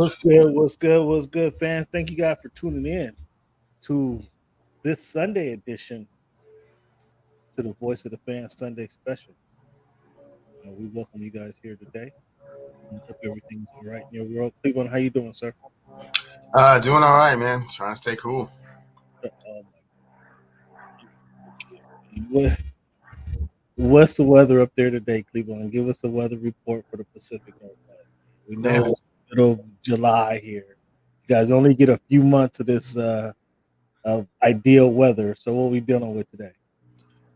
What's good? What's good? What's good, fans? Thank you guys for tuning in to this Sunday edition to the Voice of the Fans Sunday Special. We welcome you guys here today. I hope everything's all right in your world. Cleveland, how you doing, sir? Doing all right, man. Trying to stay cool. Oh my God. What's the weather up there today, Cleveland? Give us a weather report for the Pacific Northwest. We know Man, it's middle of July here. You guys only get a few months of this of ideal weather. So what are we dealing with today?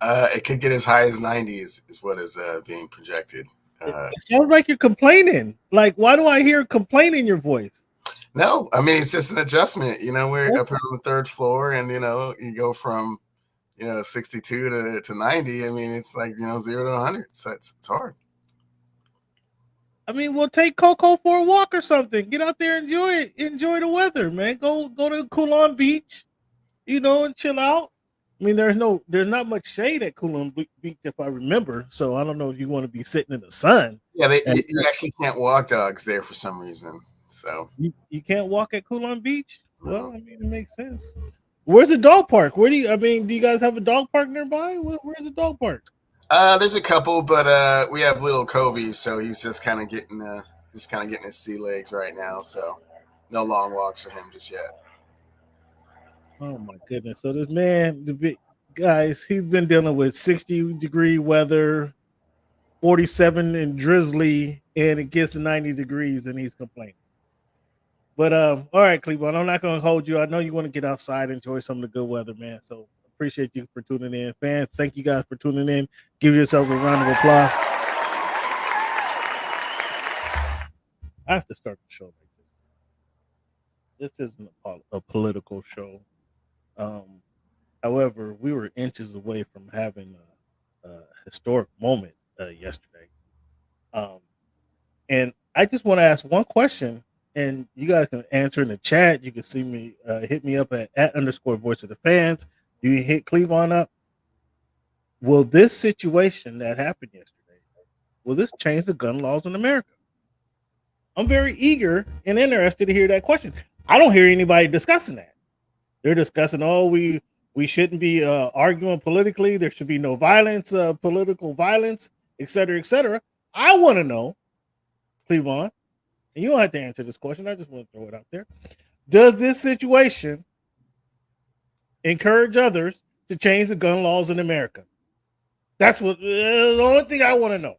it could get as high as 90s is what is being projected. It sounds like you're complaining. Like, why do I hear complaint in your voice? No, I mean, it's just an adjustment. We're up here on the third floor, and, you go from, 62 to 90. I mean, it's like, 0 to 100. So it's hard. I mean, we'll take Coco for a walk or something. Get out there, enjoy it. Enjoy the weather, man. Go to Coulon Beach, and chill out. I mean, there's not much shade at Coulon Beach if I remember. So I don't know if you want to be sitting in the sun. Yeah, you actually can't walk dogs there for some reason. So you can't walk at Coulon Beach. Well, I mean, it makes sense. Where's the dog park? Do you guys have a dog park nearby? Where's the dog park? There's a couple, but we have little Kobe, so he's just kind of getting his sea legs right now. So no long walks for him just yet. Oh my goodness! So this man, the big guys, he's been dealing with 60-degree weather, 47 and drizzly, and it gets to 90 degrees, and he's complaining. But all right, Cleveland, I'm not going to hold you. I know you want to get outside, enjoy some of the good weather, man. So appreciate you for tuning in, fans. Thank you guys for tuning in. Give yourself a round of applause. I have to start the show like this. This isn't a political show. However, we were inches away from having a historic moment yesterday. And I just want to ask one question, and you guys can answer in the chat. You can see me, hit me up at @ Voice of the Fans. You can hit Cleveland up. Will this situation that happened yesterday, will this change the gun laws in America? I'm very eager and interested to hear that question. I don't hear anybody discussing that. They're discussing, we shouldn't be arguing politically. There should be no violence, political violence, et cetera, et cetera. I want to know, Cleveland, and you don't have to answer this question. I just want to throw it out there. Does this situation encourage others to change the gun laws in America? That's the only thing I want to know.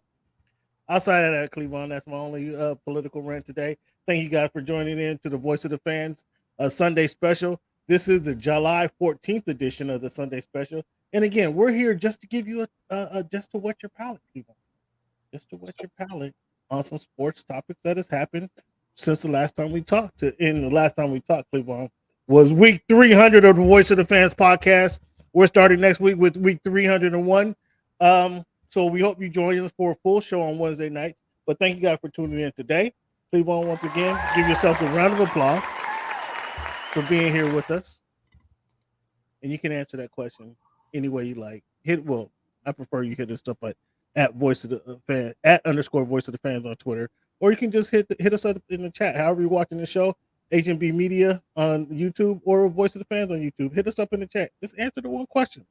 Outside of that, Cleveland, that's my only political rant today. Thank you guys for joining in to the Voice of the Fans Sunday Special. This is the July 14th edition of the Sunday Special. And again, we're here just to give you just to whet your palate, people. Just to whet your palate on some sports topics that has happened since the last time we talked. The last time we talked, Cleveland, was week 300 of the Voice of the Fans podcast. We're starting next week with week 301. So we hope you join us for a full show on Wednesday nights. But thank you guys for tuning in today. Cleveland, once again, give yourself a round of applause for being here with us. And you can answer that question any way you like. I prefer you hit us up at Voice of the Fan, at _ Voice of the Fans on Twitter. Or you can just hit us up in the chat. However you're watching the show, HMB Media on YouTube or Voice of the Fans on YouTube. Hit us up in the chat. Just answer the one question.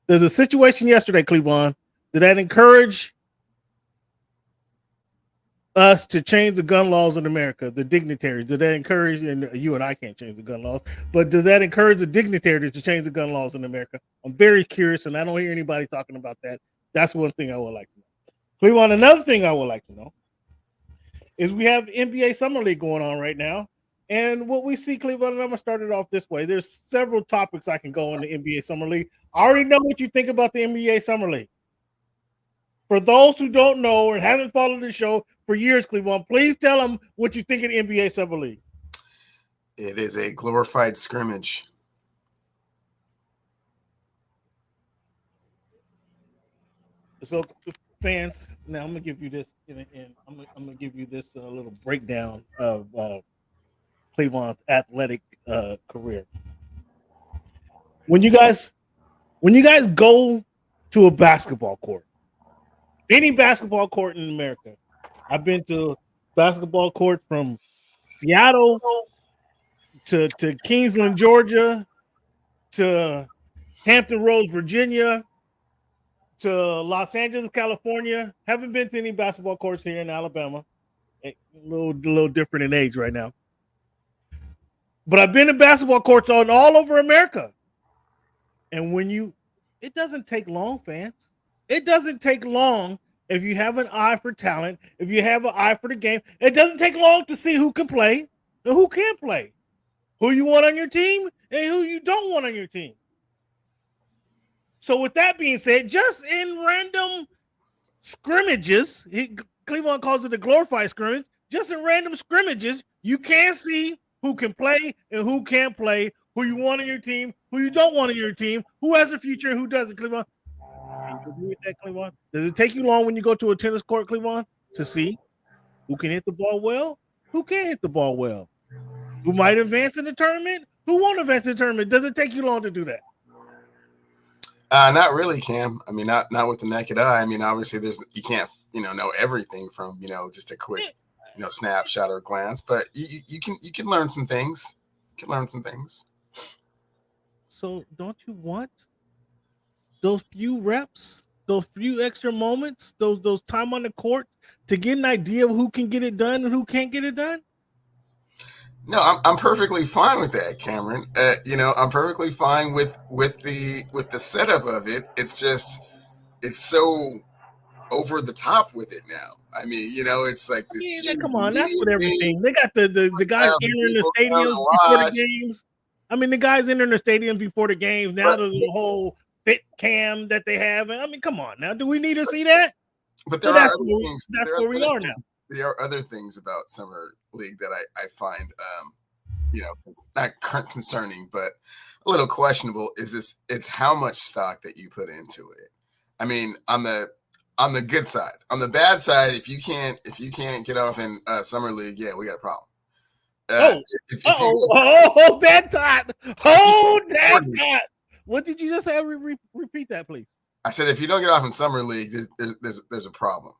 There's a situation yesterday, Cleveland. Did that encourage us to change the gun laws in America, the dignitaries? Did that encourage, and you and I can't change the gun laws, but does that encourage the dignitaries to change the gun laws in America? I'm very curious, and I don't hear anybody talking about that. That's one thing I would like to know. Cleveland, another thing I would like to know is we have NBA Summer League going on right now. And what we see, Cleveland, and I'm going to start it off this way. There's several topics I can go in the NBA Summer League. I already know what you think about the NBA Summer League. For those who don't know or haven't followed the show for years, Cleveland, please tell them what you think of the NBA Summer League. It is a glorified scrimmage. So, fans, now I'm gonna give you this, and I'm gonna give you this little breakdown of Cleveland's athletic career. When you guys go to a basketball court, any basketball court in America, I've been to basketball court from Seattle to Kingsland, Georgia, to Hampton Roads, Virginia, to Los Angeles, California. Haven't been to any basketball courts here in Alabama. A little different in age right now. But I've been to basketball courts all over America. And it doesn't take long, fans. It doesn't take long if you have an eye for talent, if you have an eye for the game. It doesn't take long to see who can play and who can't play, who you want on your team and who you don't want on your team. So with that being said, just in random scrimmages, Cleveland calls it a glorified scrimmage, just in random scrimmages, you can see who can play and who can't play, who you want on your team, who you don't want on your team, who has a future and who doesn't, Cleveland. Do you agree with that, Cleveland? Does it take you long when you go to a tennis court, Cleveland, to see who can hit the ball well, who can't hit the ball well, who might advance in the tournament, who won't advance in the tournament? Does it take you long to do that? Not really, Cam. I mean, not with the naked eye. I mean, obviously, you can't know everything from just a quick snapshot or glance, but you can learn some things. You can learn some things. So, don't you want those few reps, those few extra moments, those time on the court to get an idea of who can get it done and who can't get it done? No, I'm perfectly fine with that, Cameron. I'm perfectly fine with the setup of it. It's just it's so over the top with it now. I mean, it's like this. Come on, that's with everything. They got the guys entering the stadiums before the games. I mean, the guys entering the stadiums before the games. Now there's the whole fit cam that they have. I mean, come on now. Do we need to see that? But that's where we are now. There are other things about Summer League that I find, not concerning, but a little questionable. It's how much stock that you put into it. I mean, on the good side, on the bad side, if you can't get off in Summer League, yeah, we got a problem. Hold that thought. Hold that thought. What did you just say? Repeat that, please. I said, if you don't get off in Summer League, there's a problem.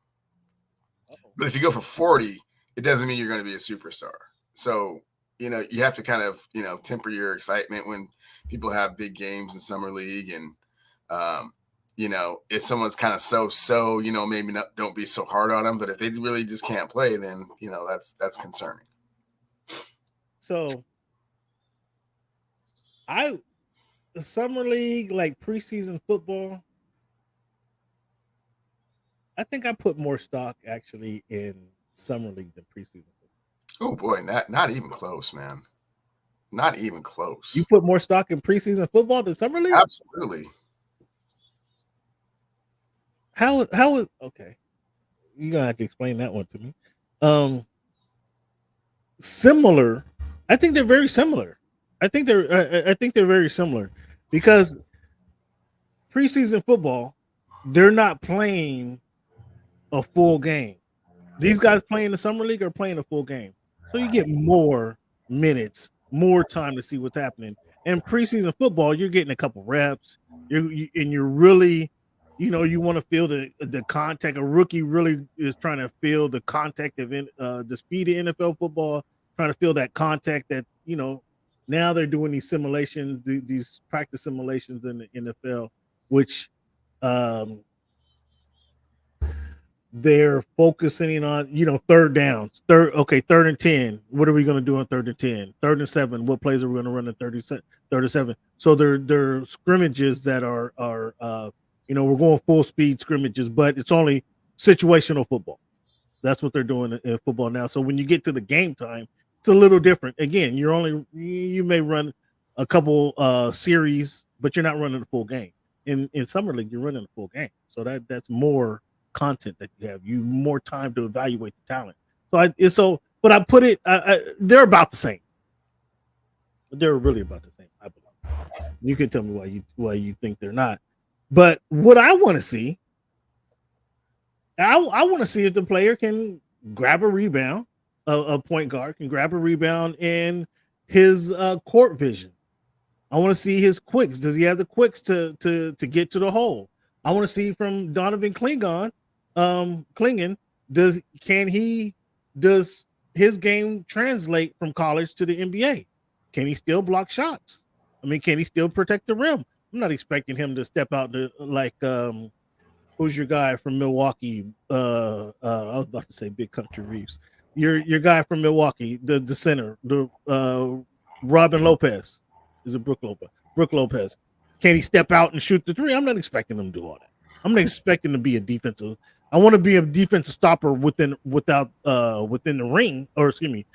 But if you go for 40, it doesn't mean you're going to be a superstar. So, you have to kind of, temper your excitement when people have big games in Summer League. And, if someone's kind of so, maybe don't be so hard on them. But if they really just can't play, then, that's concerning. So, the Summer League, like preseason football, I think I put more stock actually in Summer League than preseason football. Oh boy, not even close, man. Not even close. You put more stock in preseason football than Summer League? Absolutely. How is okay? You're gonna have to explain that one to me. Similar. I think they're very similar. I think they're very similar because preseason football, they're not playing a full game. These guys playing the Summer League are playing a full game. So you get more minutes, more time to see what's happening. And preseason football, you're getting a couple reps. You're really, you want to feel the contact. A rookie really is trying to feel the contact of the speed of NFL football, trying to feel that contact that, now they're doing these simulations, these practice simulations in the NFL, which they're focusing on, third downs, third and 10. What are we going to do on 3rd and 10? 3rd and 7. What plays are we going to run in 3rd and 7? So they're scrimmages that are we're going full speed scrimmages, but it's only situational football. That's what they're doing in football now. So when you get to the game time, it's a little different. Again, you may run a couple series, but you're not running a full game. In Summer League, you're running a full game. So that's more content that you have. More time to evaluate the talent. But I put it. They're about the same. They're really about the same. I believe. You can tell me why you think they're not. But what I want to see, I want to see if the player can grab a rebound. A point guard can grab a rebound in his court vision. I want to see his quicks. Does he have the quicks to get to the hole? I want to see from Donovan Clingan. Does his game translate from college to the NBA? Can he still block shots? I mean, can he still protect the rim? I'm not expecting him to step out to like who's your guy from Milwaukee? I was about to say Big Country Reeves. Your guy from Milwaukee, the center, the Robin Lopez. Is it Brook Lopez? Brook Lopez. Can he step out and shoot the three? I'm not expecting him to do all that. I'm not expecting to be a defensive. I want to be a defensive stopper within the ring, or excuse me,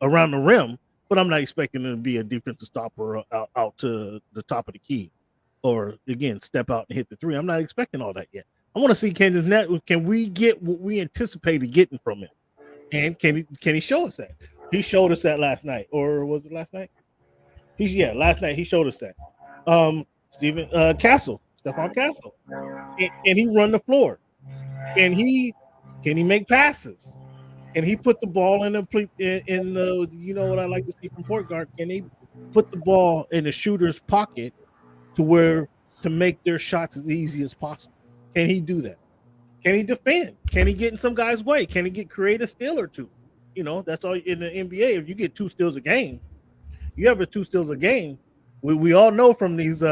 around the rim. But I'm not expecting him to be a defensive stopper out to the top of the key, or again step out and hit the three. I'm not expecting all that yet. I want to see can we get what we anticipated getting from him, and can he show us that? He showed us that last night, or was it last night? Last night he showed us that. Stephon Castle. Can he run the floor? Can he make passes? Can he put the ball in the what I like to see from point guard? Can he put the ball in the shooter's pocket to make their shots as easy as possible? Can he do that? Can he defend? Can he get in some guy's way? Can he create a steal or two? That's all in the NBA. If you get 2 steals a game, you have 2 steals a game. We all know from these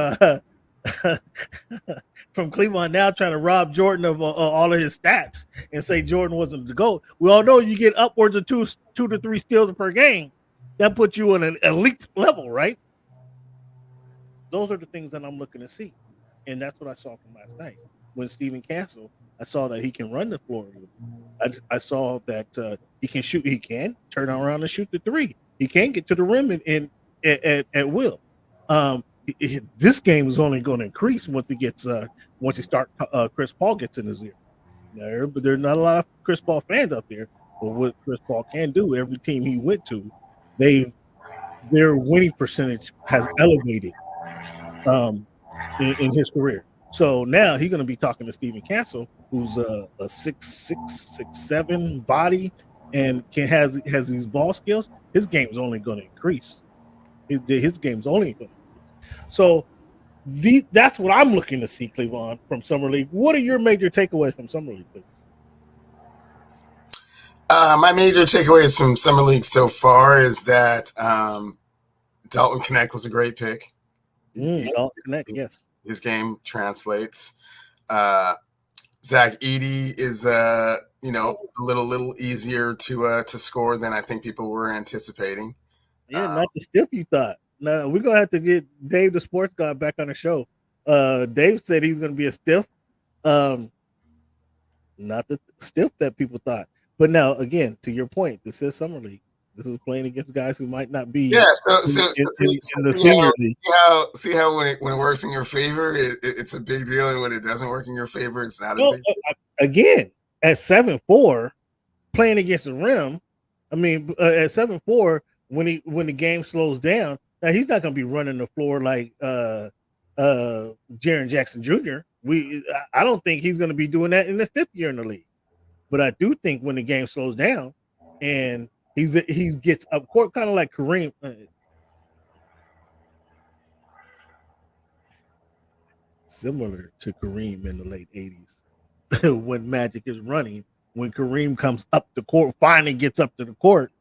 from Cleveland now trying to rob Jordan of all of his stats and say Jordan wasn't the GOAT. We all know you get upwards of 2 to 3 steals per game. That puts you on an elite level, right? Those are the things that I'm looking to see. And that's what I saw from last night. When Stephon Castle, I saw that he can run the floor. I saw that he can shoot. He can turn around and shoot the three. He can get to the rim at will. This game is only going to increase once Chris Paul gets in his ear. But there's not a lot of Chris Paul fans out there. But what Chris Paul can do, every team he went to, their winning percentage has elevated in his career. So now he's going to be talking to Stephon Castle, who's a 6'6", 6'7" body and has these ball skills. His game's only going to increase. His game's only going to increase. So that's what I'm looking to see, Cleveland, from Summer League. What are your major takeaways from Summer League, Cleveland? My major takeaways from Summer League so far is that Dalton Knecht was a great pick. Dalton Knecht, yes. His game translates. Zach Edey is a little easier to score than I think people were anticipating. Yeah, not the stiff you thought. No, we're gonna have to get Dave, the sports guy, back on the show. Dave said he's gonna be a stiff, not the stiff that people thought. But now, again, to your point, this is Summer League. This is playing against guys who might not be. Yeah, so in the senior league. See how when it works in your favor, it's a big deal, and when it doesn't work in your favor, it's not a big deal. Again, at 7'4", playing against the rim. I mean, at 7'4", when the game slows down, now he's not going to be running the floor like Jaren Jackson Jr. I don't think he's going to be doing that in the 5th year in the league. But I do think when the game slows down and he gets up court, kind of like Kareem. Similar to Kareem in the late 80s when Magic is running. When Kareem comes up the court, finally gets up to the court,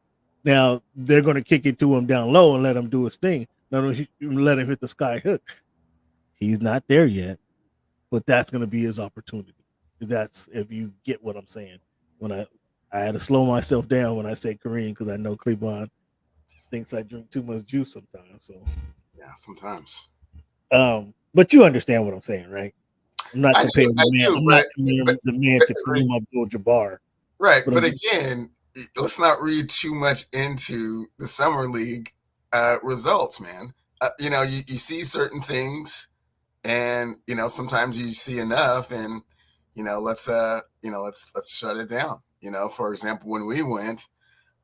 now they're going to kick it to him down low and let him do his thing. Let him hit the sky hook. He's not there yet, but that's going to be his opportunity. That's if you get what I'm saying. When I had to slow myself down when I say Kareem because I know Cleveland thinks I drink too much juice sometimes. So yeah, sometimes. But you understand what I'm saying, right? I'm not comparing the man to Kareem Abdul-Jabbar. Right, but again, let's not read too much into the Summer League results, man. You see certain things, and sometimes you see enough, and let's shut it down. For example, when we went,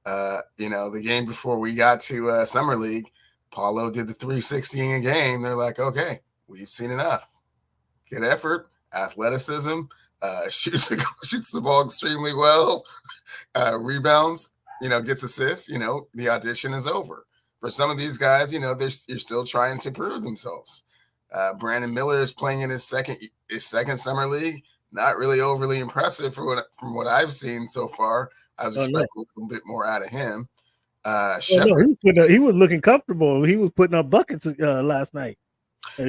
the game before we got to Summer League, Paulo did the 360 in a game. They're like, okay, we've seen enough. Good effort, athleticism, shoots the ball extremely well, rebounds, gets assists. The audition is over. For some of these guys, you're still trying to prove themselves. Brandon Miller is playing in his second Summer League. Not really overly impressive from what I've seen so far. I was expecting a little bit more out of him. No, he was looking comfortable. He was putting up buckets last night. Okay,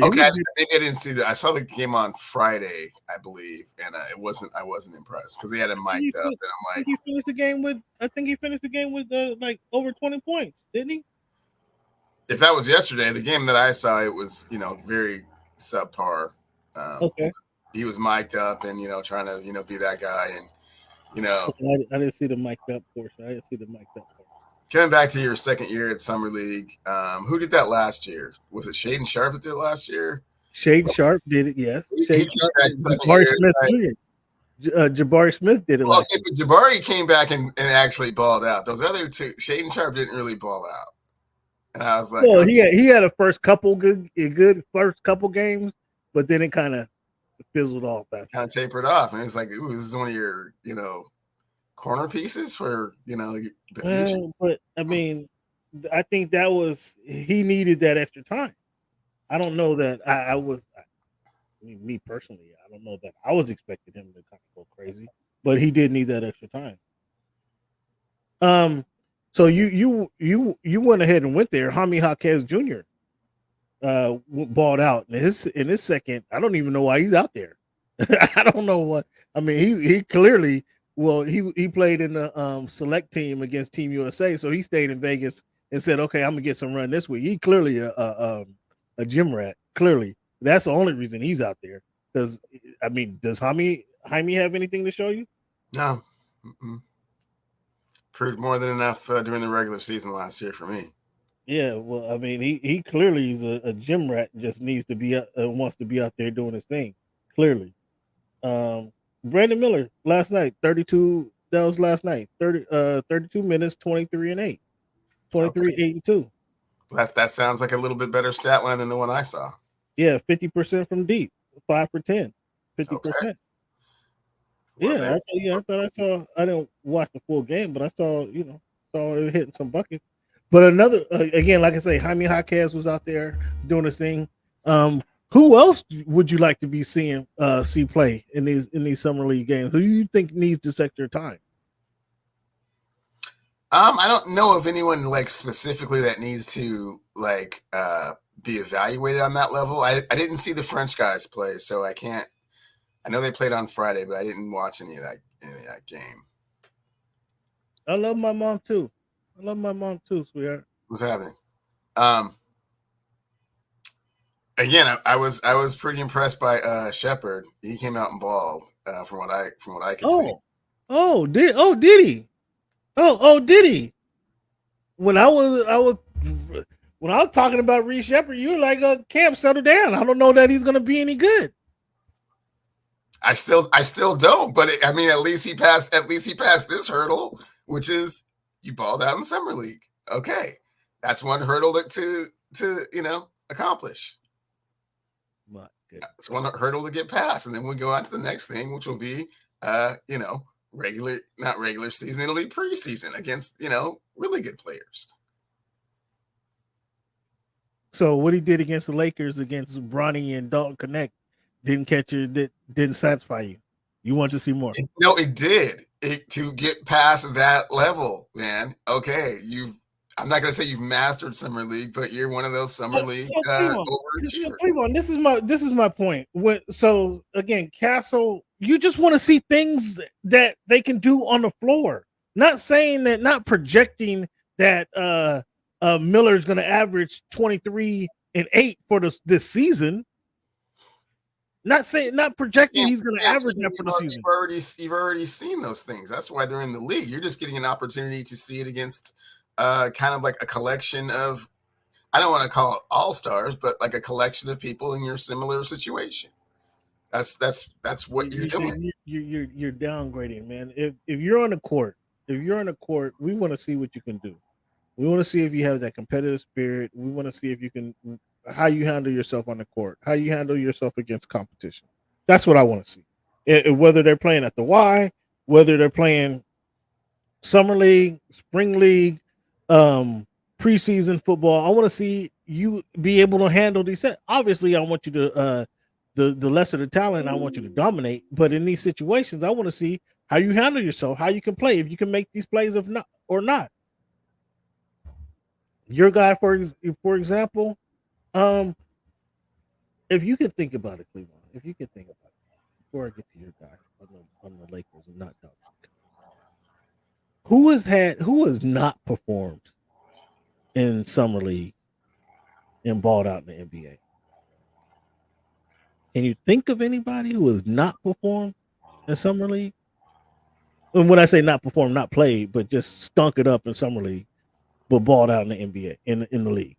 maybe I didn't see that. I saw the game on Friday, I believe, and I wasn't impressed because he had him mic'd up, and I'm like, he finished the game with. I think he finished the game with like over 20 points, didn't he? If that was yesterday, the game that I saw, it was very subpar. Okay, he was mic'd up and trying to be that guy, and I didn't see the mic'd up portion. I didn't see the mic'd up portion. Coming back to your second year at Summer League, who did that last year? Was it Shaden Sharp that did it last year? Shaden Sharp did it, yes. Jabari Smith Jr. Jabari Smith did it last year. But Jabari came back and actually balled out. Those other two, Shaden Sharp didn't really ball out. And I was like, well, he had a good first couple games, but then it kind of fizzled off. Kind of tapered off, and it's like, ooh, this is one of your, corner pieces for the future. But I mean, I think he needed that extra time. I don't know that me personally, I don't know that I was expecting him to kind of go crazy, but he did need that extra time. So you went ahead and went there. Jaime Jaquez Jr. Balled out in his second. I don't even know why he's out there. I don't know what. I mean, he clearly. Well, he played in the select team against Team USA, so he stayed in Vegas and said, "Okay, I'm gonna get some run this week." He clearly a gym rat. Clearly, that's the only reason he's out there. Because I mean, does Jaime have anything to show you? No. Proved more than enough during the regular season last year for me. Yeah, well, I mean, he clearly is a gym rat. Just needs to be wants to be out there doing his thing. Clearly. Brandon Miller last night, 32. That was last night. 32 minutes, 23 and 8. 23, 8 and 2. That sounds like a little bit better stat line than the one I saw. Yeah, 50% from deep, 5 for 10, 50%. Okay. Yeah, I thought I saw. I didn't watch the full game, but I saw it hitting some buckets. But another again, like I say, Jaime Jaquez was out there doing his thing. Who else would you like to see play in these summer league games? Who do you think needs this extra time? I don't know of anyone like specifically that needs to be evaluated on that level. I didn't see the French guys play, so I can't. I know they played on Friday, but I didn't watch any of that game. I love my mom too. Sweetheart. What's happening? Again, I was pretty impressed by Shepard. He came out and balled from what I could see. Did he? Did he? When I was talking about Reese Shepard, you were like, "Camp, settle down. I don't know that he's going to be any good." I still don't, but at least he passed this hurdle, which is you balled out in summer league. Okay, that's one hurdle to accomplish. It's one hurdle to get past, and then we go on to the next thing, which will be not regular season, it'll be preseason against really good players. So what he did against the Lakers against Bronny and Dalton Connect didn't catch you, didn't satisfy you. You want to see more? No, it did. To get past that level, man. Okay, I'm not going to say you've mastered summer league, but you're one of those summer league overachievers. This is my point. So again, Castle, you just want to see things that they can do on the floor. Not saying that, not projecting that Miller's going to average 23 and 8 for this season. Not projecting he's going to average that for the season. You've already seen those things. That's why they're in the league. You're just getting an opportunity to see it against kind of like a collection of, I don't want to call it all-stars, but like a collection of people in your similar situation. That's what you're doing. You're downgrading, man. If you're on the court, we want to see what you can do. We want to see if you have that competitive spirit. We want to see if you can, how you handle yourself on the court, how you handle yourself against competition. That's what I want to see. Whether they're playing at the Y, whether they're playing summer league, spring league, preseason football, I want to see you be able to handle these sets. Obviously, I want you to the lesser the talent, I want you to dominate. But in these situations, I want to see how you handle yourself, how you can play, if you can make these plays, if not or not. Your guy, for example, um, if you can think about it, Cleveland, if you can think about it, before I get to your guy on the Lakers and not Doug, who has not performed in summer league and balled out in the NBA? Can you think of anybody who has not performed in summer league? And when I say not performed, not played, but just stunk it up in summer league, but balled out in the NBA in the league.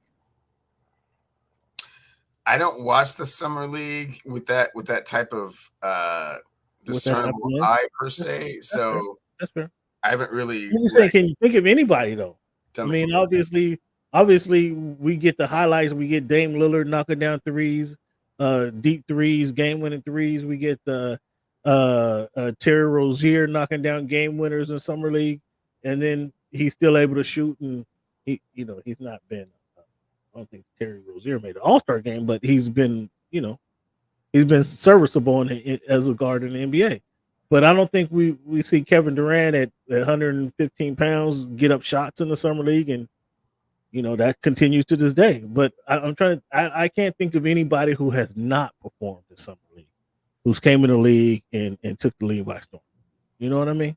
I don't watch the summer league with that type of discernible eye per se. So that's fair. I haven't really. I'm just saying, can you think of anybody though? I mean, obviously, we get the highlights. We get Dame Lillard knocking down threes, deep threes, game-winning threes. We get the Terry Rozier knocking down game winners in summer league, and then he's still able to shoot. And he's not been. I don't think Terry Rozier made an All-Star game, but he's been serviceable as a guard in the NBA. But I don't think we see Kevin Durant at 115 pounds get up shots in the summer league, and that continues to this day. But I can't think of anybody who has not performed in summer league, who's came in the league and took the league by storm. You know what I mean?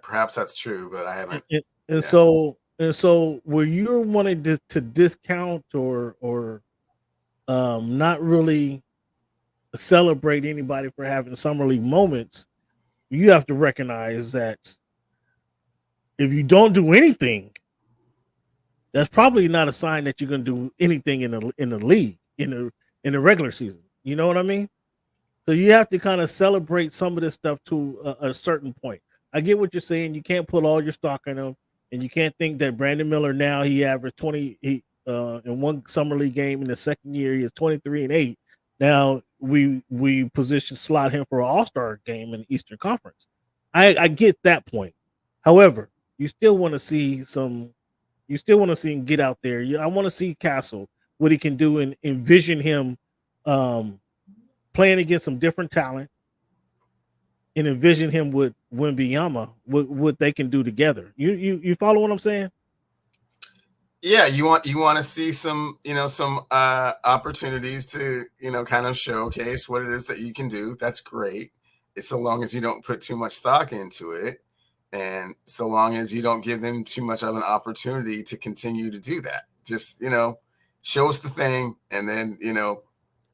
Perhaps that's true, but I haven't. So were you wanting to discount or not really celebrate anybody for having summer league moments, you have to recognize that if you don't do anything, that's probably not a sign that you're going to do anything in the league in the regular season. You know what I mean? So you have to kind of celebrate some of this stuff to a certain point. I get what you're saying. You can't put all your stock in them, and you can't think that Brandon Miller now he averaged 20 in one summer league game. In the second year, he is 23-8. Now we slot him for an All-Star game in the Eastern Conference. I get that point. However, you still want to see him get out there. I want to see Castle, what he can do, and envision him playing against some different talent, and envision him with Wembanyama, what they can do together. You follow what I'm saying? Yeah, you want to see some opportunities to kind of showcase what it is that you can do. That's great. It's so long as you don't put too much stock into it, and so long as you don't give them too much of an opportunity to continue to do that. Just show us the thing, and then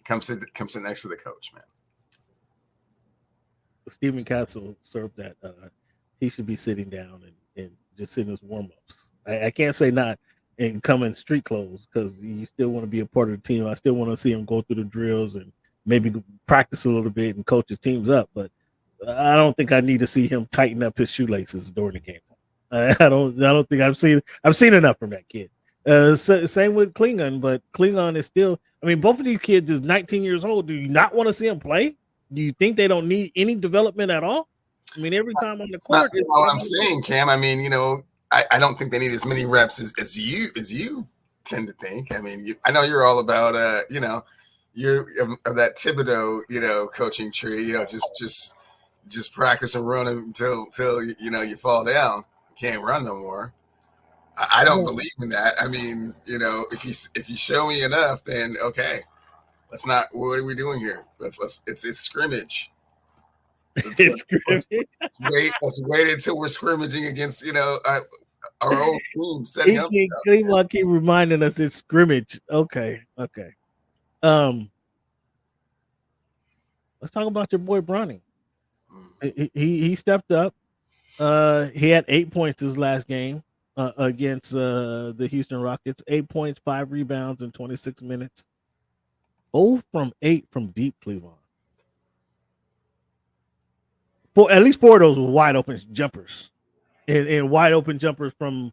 come sit next to the coach, man. Stephen Castle served that. He should be sitting down and just sitting his warm-ups. I can't say not and come in street clothes, because you still want to be a part of the team. I still want to see him go through the drills and maybe practice a little bit and coach his teams up. But I don't think I need to see him tighten up his shoelaces during the game. I don't think I've seen enough from that kid. Same with Klingon, but Klingon is still. I mean, both of these kids is 19 years old. Do you not want to see them play? Do you think they don't need any development at all? I mean, every time on the court. That's not what I'm saying, Cam. I mean, I don't think they need as many reps as you tend to think. I mean, I know you're all about you're of that Thibodeau coaching tree. Just practice and run until you fall down. You can't run no more. I don't believe in that. I mean, if you show me enough, then okay. Let's not. What are we doing here? It's scrimmage. Let's wait until we're scrimmaging against our own team setting up. Cleveland keep reminding us it's scrimmage. Okay. Let's talk about your boy Bronny. He stepped up. He had 8 points his last game against the Houston Rockets. 8 points, 5 rebounds in 26 minutes. 0 from 8 from deep, Cleveland. At least 4 of those were wide open jumpers, and wide open jumpers from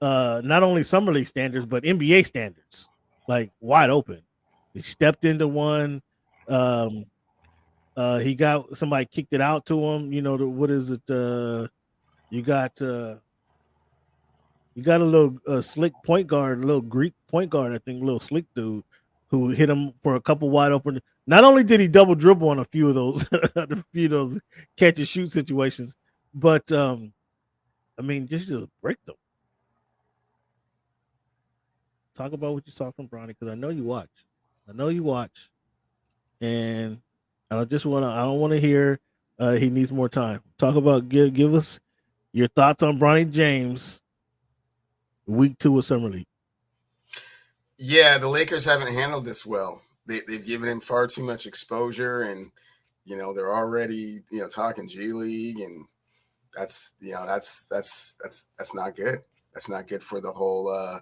not only summer league standards but NBA standards, like wide open. He stepped into one. He got somebody kicked it out to him. What is it? You got a little slick point guard, a little Greek point guard, I think, a little slick dude who hit him for a couple wide open. Not only did he double dribble on a few of those, catch and shoot situations, but I mean, just break them. Talk about what you saw from Bronny, because I know you watch. And I don't want to hear he needs more time. Talk about give us your thoughts on Bronny James, week 2 of Summer League. Yeah, the Lakers haven't handled this well. They've given him far too much exposure, and they're already talking G League, and that's not good. That's not good for the whole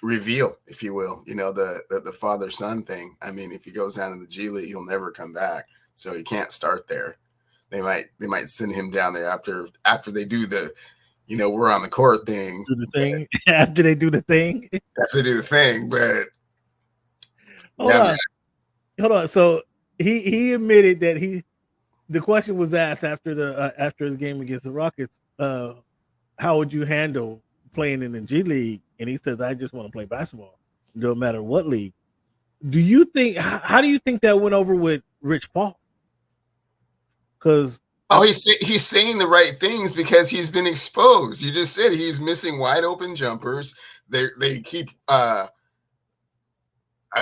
reveal, if you will. The father son thing. I mean, if he goes down in the G League, he'll never come back. So he can't start there. They might send him down there after they do the we're on the court thing. Do the thing after they do the thing. But hold on. So he admitted that the question was asked after the game against the Rockets. How would you handle playing in the G League? And he says, I just want to play basketball, no matter what league. Do you think? How do you think that went over with Rich Paul? Because he's saying the right things because he's been exposed. You just said he's missing wide open jumpers. They keep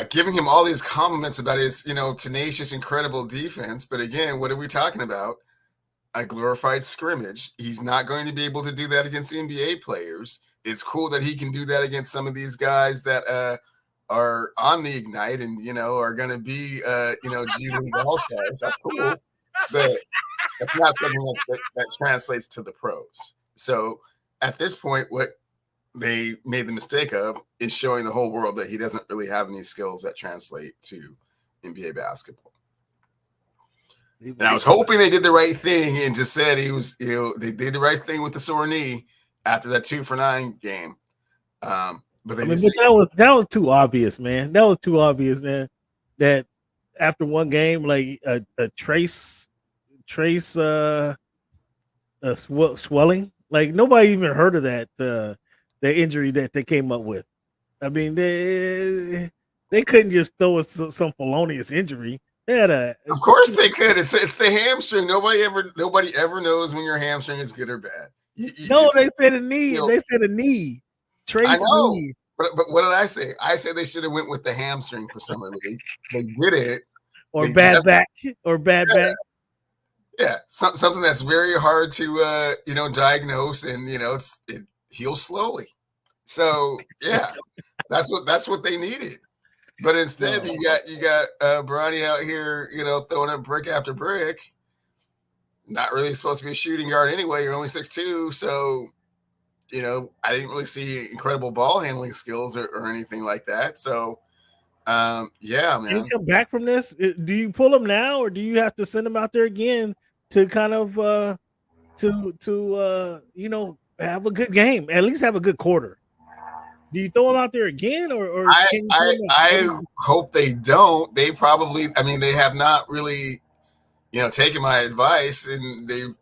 giving him all these compliments about his tenacious, incredible defense. But again, what are we talking about? A glorified scrimmage. He's not going to be able to do that against NBA players. It's cool that he can do that against some of these guys that are on the Ignite and are going to be G League All-Stars. That's cool, but that's not something that translates to the pros. So at this point, what they made the mistake of is showing the whole world that he doesn't really have any skills that translate to NBA basketball. And I was hoping they did the right thing and just said they did the right thing with the sore knee after that 2 for 9 game. But that was too obvious, man. That was too obvious, man. That after one game, like a trace swelling, like nobody even heard of that the injury that they came up with. I mean, they couldn't just throw us some felonious injury. Of course they could. It's the hamstring. Nobody ever knows when your hamstring is good or bad. They said a knee. They said a knee. Trace knee. But what did I say? I said they should have went with the hamstring for Summer League. They did it. Or bad back. Back. Yeah, something that's very hard to diagnose, and it heals slowly. So yeah, that's what they needed. But instead, you got Bronny out here, throwing up brick after brick. Not really supposed to be a shooting guard anyway. You're only 6'2", so I didn't really see incredible ball handling skills or anything like that. So, yeah, man. Can you come back from this? Do you pull him now, or do you have to send him out there again to kind of have a good game, at least have a good quarter? Do you throw him out there again, or I hope they don't. They probably, they have not really, taken my advice, and they've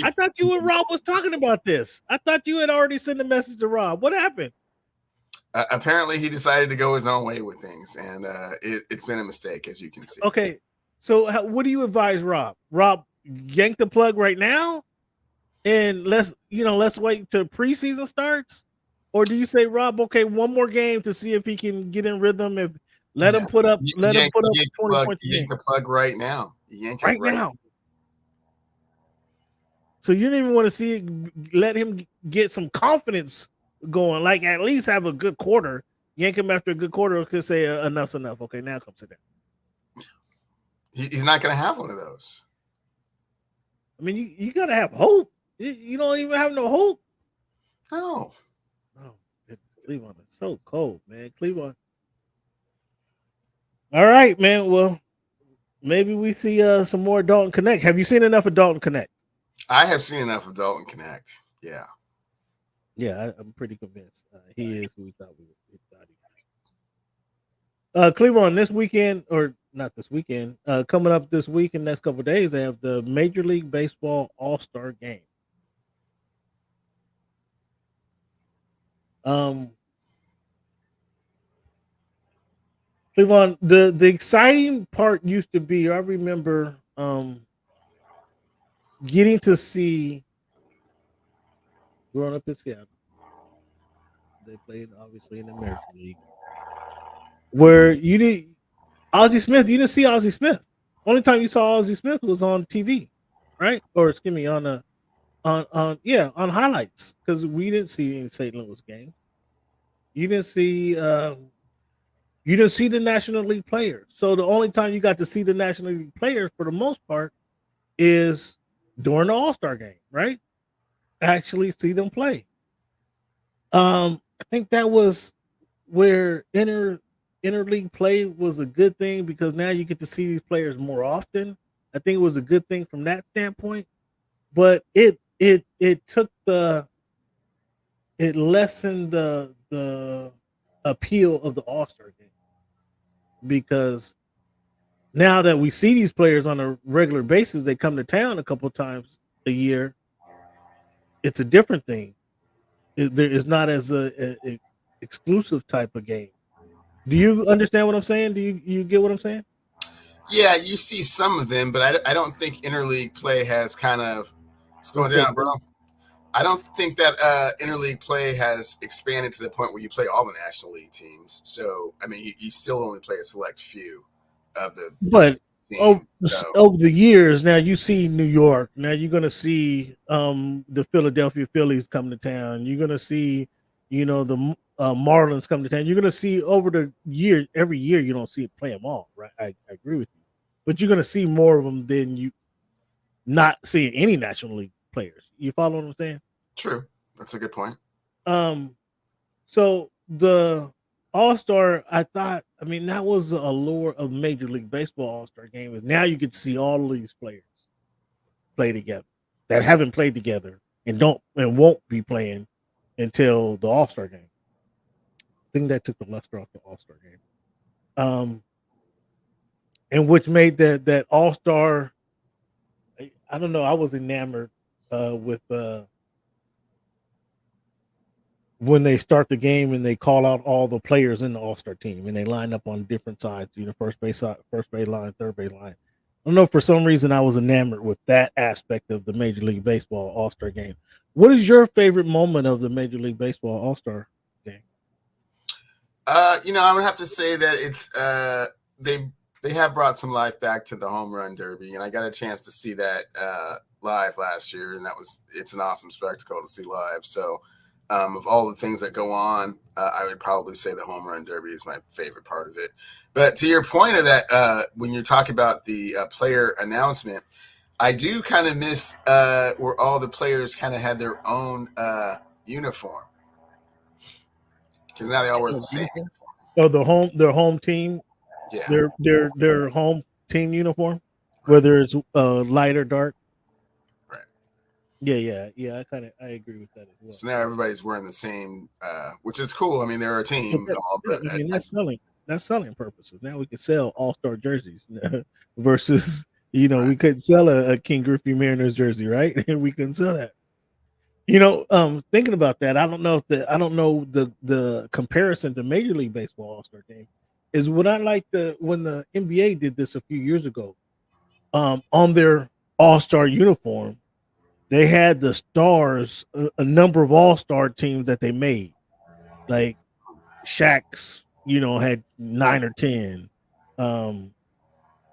I thought you and Rob was talking about this. I thought you had already sent a message to Rob. What happened? Apparently, he decided to go his own way with things, and it's been a mistake, as you can see. Okay, so what do you advise Rob? Rob, yank the plug right now, and let's wait till preseason starts. Or do you say, Rob, okay, one more game to see if he can get in rhythm? If let him put up 20 points. Yank the plug right now. Yank it right now. So you didn't even want to see it, let him get some confidence going, like at least have a good quarter. Yank him after a good quarter, could say enough's enough. Okay, now come sit down. He's not going to have one of those. I mean, you got to have hope. You don't even have no hope. No. Oh, Cleveland is so cold, man. Cleveland. All right, man. Well, maybe we see some more Dalton Connect. Have you seen enough of Dalton Connect? I have seen enough of Dalton Connect. Yeah. Yeah, I'm pretty convinced he is who we thought he was. Cleveland this weekend, or not this weekend, coming up this week and next couple of days, they have the Major League Baseball All-Star game. Cleavon, the exciting part used to be, I remember getting to see, growing up in Seattle, they played obviously in the American League, where you did Ozzie Smith. You didn't see Ozzie Smith. Only time you saw Ozzie Smith was on TV, right? Or excuse me, on highlights, because we didn't see any St. Louis game. You didn't see the National League players. So the only time you got to see the National League players for the most part is during the All-Star game, right? Actually see them play. I think that was where interleague play was a good thing, because now you get to see these players more often. I think it was a good thing from that standpoint, but it took it lessened the appeal of the All-Star game, because now that we see these players on a regular basis, they come to town a couple times a year. It's a different thing. There is not as a exclusive type of game. Do you understand what I'm saying? Do you get what I'm saying? Yeah, you see some of them, but I don't think interleague play has kind of what's going down, bro. I don't think that interleague play has expanded to the point where you play all the National League teams. So, I mean, you still only play a select few of the. But teams, so. over the years, now you see New York. Now you're going to see the Philadelphia Phillies come to town. You're going to see, the Marlins come to town. You're going to see over the year, every year you don't see it play them all, right? I agree with you. But you're going to see more of them than you not seeing any National League players. You follow what I'm saying? True. That's a good point. So the All-Star, that was a allure of Major League Baseball All-Star game, is now you get to see all of these players play together that haven't played together and won't be playing until the All-Star game. I think that took the luster off the All-Star game. And which made that All-Star, I don't know, I was enamored with when they start the game and they call out all the players in the All-Star team and they line up on different sides, first base line, third base line. I don't know, for some reason I was enamored with that aspect of the Major League Baseball All-Star game. What is your favorite moment of the Major League Baseball All-Star game? I would have to say that it's they have brought some life back to the home run derby, and I got a chance to see that live last year, and it's an awesome spectacle to see live. So of all the things that go on, I would probably say the home run derby is my favorite part of it. But to your point of that, when you're talking about the player announcement, I do kind of miss where all the players kind of had their own uniform, because now they all wear the same uniform. Oh, their home team, yeah, their home team uniform, whether it's light or dark. Yeah. I agree with that as well. So now everybody's wearing the same, which is cool. I mean, they're a team. That's selling purposes. Now we can sell All-Star jerseys versus, we couldn't sell a King Griffey Mariners jersey, right? We couldn't sell that. Thinking about that, I don't know the comparison to Major League Baseball All-Star game is what I like when the NBA did this a few years ago. On their All-Star uniform, they had the stars, a number of All-Star teams that they made. Like Shaq's, had 9 or 10.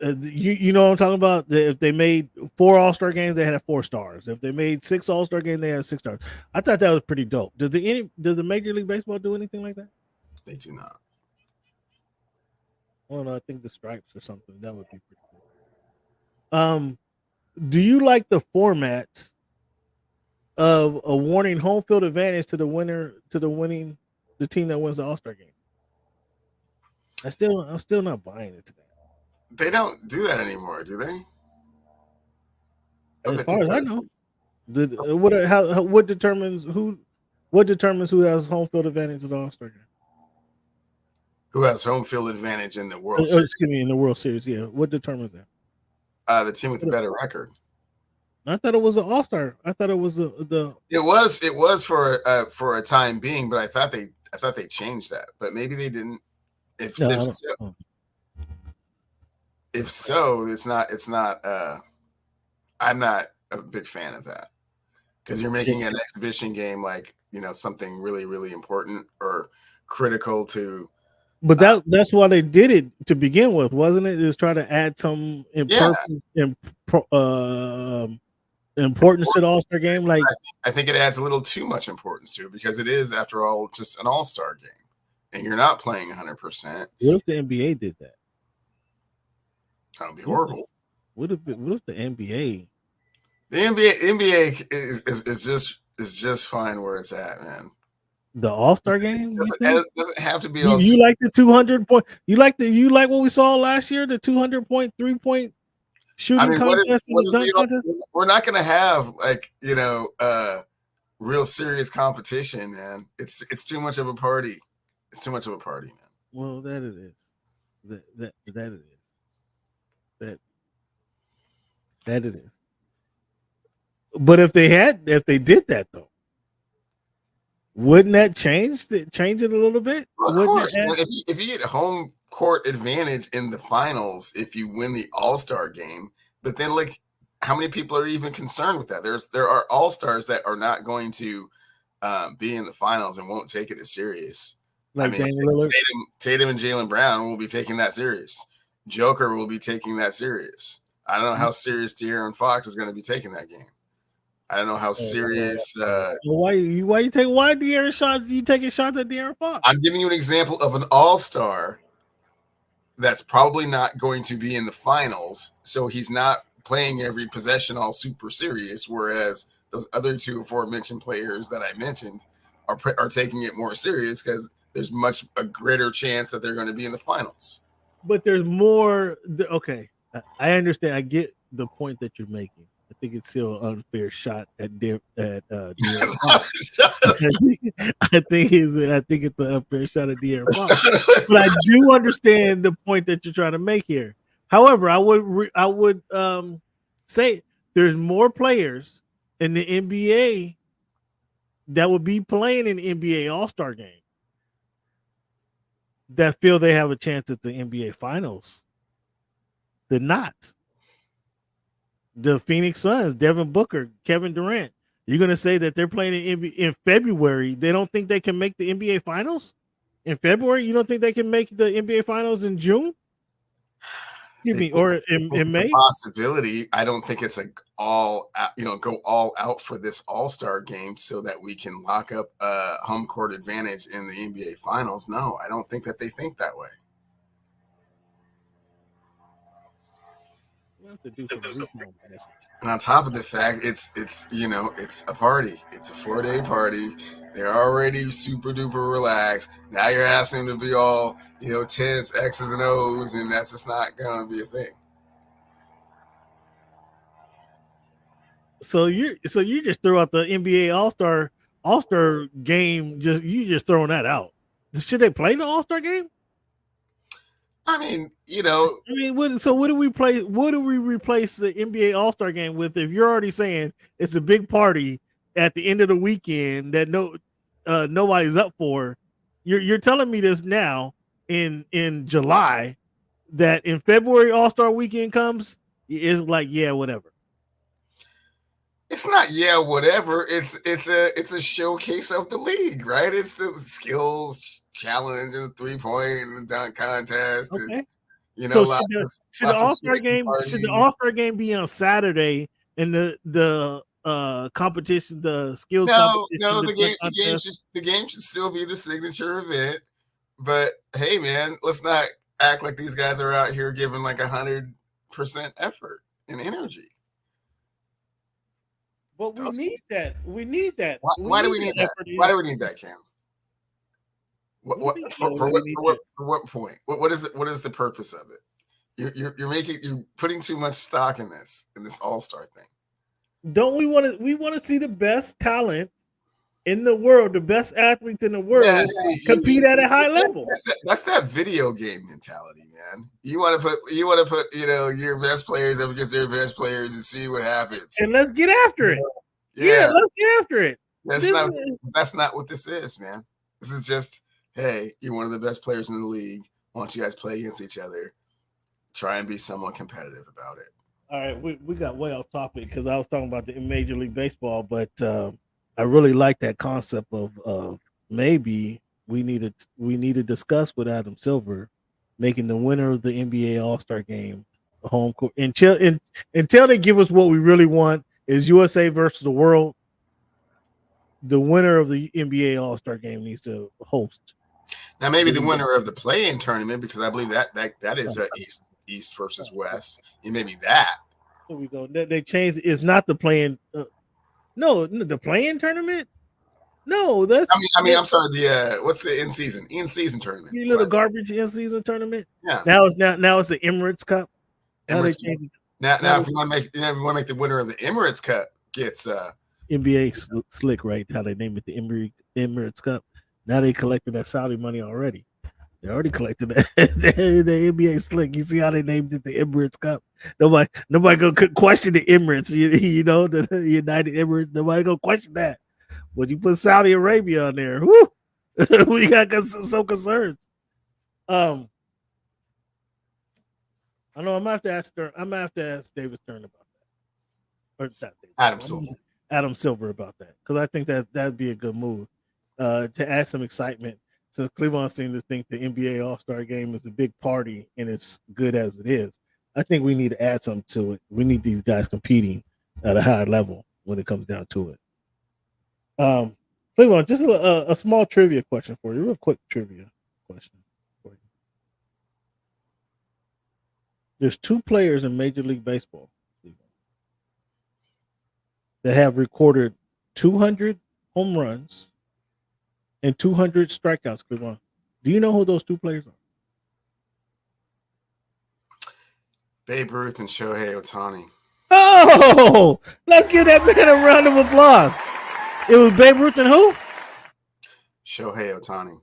You know what I'm talking about? If they made 4 All-Star games, they had 4 stars. If they made 6 All-Star games, they had 6 stars. I thought that was pretty dope. Does the Major League Baseball do anything like that? They do not. Oh no, I think the stripes or something. That would be pretty cool. Do you like the format of awarding home field advantage to the team that wins the All-Star game? I'm still not buying it today. They don't do that anymore, do they? As far as I know, what determines who has home field advantage in the All-Star game? Who has home field advantage in the World Series? Excuse me, in the World Series, yeah. What determines that? The team with the better record. I thought it was an All-Star. I thought it was the. It was for a time being, but I thought they changed that, but maybe they didn't. if so, it's not. I'm not a big fan of that because you're making an exhibition game like something really, really important or critical to. But that's why they did it to begin with, wasn't it? Is try to add some importance to the All-Star game. Like I think it adds a little too much importance to it because it is, after all, just an All-Star game, and you're not playing 100%. What if the NBA did that? That would be horrible. What if the NBA? The NBA is just fine where it's at, man. The All-Star game doesn't have to be. You like the 200 point? You like what we saw last year? The 200-point 3-point shooting contest and the dunk contest. We're not going to have real serious competition, man. It's too much of a party. It's too much of a party, man. Well, that it is. That it is. That it is. But if they did that though, wouldn't that change it a little bit? Well, of course. If you get home court advantage in the finals, if you win the All-Star game, but then how many people are even concerned with that? There are All-Stars that are not going to be in the finals and won't take it as serious. Like Tatum and Jaylen Brown will be taking that serious. Joker will be taking that serious. I don't know how serious De'Aaron Fox is going to be taking that game. I don't know how serious. Why you taking shots? You taking shots at De'Aaron Fox? I'm giving you an example of an All-Star that's probably not going to be in the finals, so he's not playing every possession all super serious. Whereas those other two aforementioned players that I mentioned are taking it more serious because there's a greater chance that they're going to be in the finals. But there's more. Okay, I understand. I get the point that you're making. I think it's still an unfair shot at De'Aaron Fox. I think it's an unfair shot at De'Aaron Fox. But I do understand the point that you're trying to make here. However, I would say there's more players in the NBA that would be playing in the NBA All-Star game that feel they have a chance at the NBA Finals than not. The Phoenix Suns, Devin Booker, Kevin Durant. You're going to say that they're playing in February. They don't think they can make the NBA Finals in February? You don't think they can make the NBA Finals in June? Or in May? A possibility. I don't think it's go all out for this All-Star game so that we can lock up a home court advantage in the NBA Finals. No, I don't think that they think that way. And on top of the fact, it's a party. It's a 4-day party. They're already super duper relaxed. Now you're asking them to be all tense, X's and O's, and that's just not going to be a thing. So you just throw out the NBA All-Star game. You just throwing that out. Should they play the All-Star game? I mean, what do we play? What do we replace the NBA All-Star game with? If you're already saying it's a big party at the end of the weekend that nobody's up for, you're telling me this now in July that in February All-Star weekend comes, it's like whatever. It's not whatever. It's a showcase of the league, right? It's the skills challenge and the 3-point and the dunk contest. Okay. And, so should the All-Star game be on Saturday and the competition, the skills competition? No, the game should still be the signature event. But hey, man, let's not act like these guys are out here giving 100% effort and energy. But we need that. We need that. Why do we need that? Why do we need that, Cam? For what point? What is it? What is the purpose of it? You're putting too much stock in this All-Star thing. Don't we want to see the best talent in the world, the best athletes in the world compete at a high level? That's that video game mentality, man. You want to put your best players up against their best players and see what happens. And let's get after it. Yeah, let's get after it. That's not what this is, man. This is just, hey, you're one of the best players in the league. Why don't you guys play against each other? try and be somewhat competitive about it. All right, we got way off topic because I was talking about the Major League Baseball, but I really like that concept of maybe we need to discuss with Adam Silver making the winner of the NBA All-Star game a home court until they give us what we really want is USA versus the world. The winner of the NBA All-Star game needs to host. Now, maybe the winner of the play-in tournament, because I believe that is East versus West, and maybe that. Here we go. They changed. It's not the play-in. No, the play-in tournament. No, that's. I'm sorry. The what's the in-season tournament? You little garbage in-season tournament. Yeah. Now it's the Emirates Cup. Now they changed it. Now, if you want to make the winner of the Emirates Cup gets NBA slick, right? How they named it the Emirates Cup. Now they collected that Saudi money already. They already collected that. the NBA slick. You see how they named it the Emirates Cup? Nobody gonna question the Emirates. You know the United Emirates. Nobody gonna question that. But you put Saudi Arabia on there, whoo, we got some concerns. I know I'm gonna have to ask David Stern about that, or not David, Adam Silver about that, because I think that'd be a good move to add some excitement. Since Cleveland seems to think the NBA All-Star game is a big party and it's good as it is, I think we need to add something to it. We need these guys competing at a higher level when it comes down to it. Cleveland, just a small trivia question for you, real quick trivia question for you. There's 2 players in Major League Baseball that have recorded 200 home runs and 200 strikeouts, Cleveland. Do you know who those 2 players are? Babe Ruth and Shohei Ohtani. Oh, let's give that man a round of applause. It was Babe Ruth and who? Shohei Ohtani.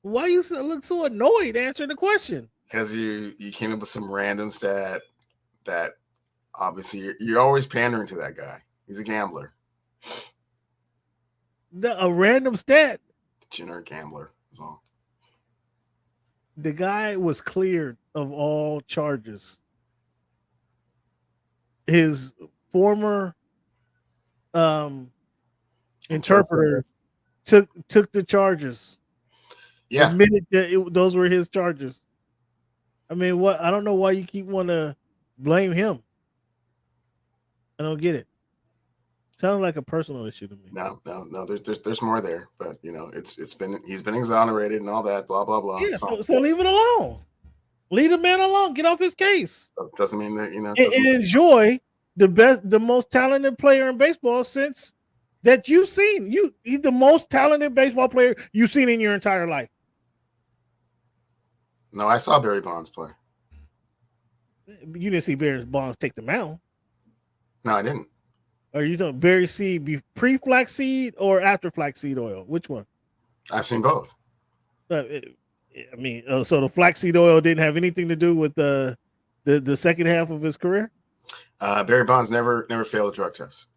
Why you look so annoyed answering the question? Because you came up with some random stat that obviously you're always pandering to that guy. He's a gambler. A random stat. Degenerate gambler is all. The guy was cleared of all charges. His former interpreter took the charges. Yeah, admitted that those were his charges. I mean, what? I don't know why you keep want to blame him. I don't get it. Sounds like a personal issue to me. No. There's more there, but he's been exonerated and all that. Blah blah blah. Yeah, so leave it alone. Leave the man alone. Get off his case. Doesn't mean that and enjoy the most talented player in baseball since that you've seen. He's the most talented baseball player you've seen in your entire life. No, I saw Barry Bonds play. You didn't see Barry Bonds take the mound. No, I didn't. Are you talking berry seed pre-flaxseed or after flaxseed oil? Which one? I've seen both. So the flaxseed oil didn't have anything to do with the second half of his career. Barry Bonds never failed a drug test.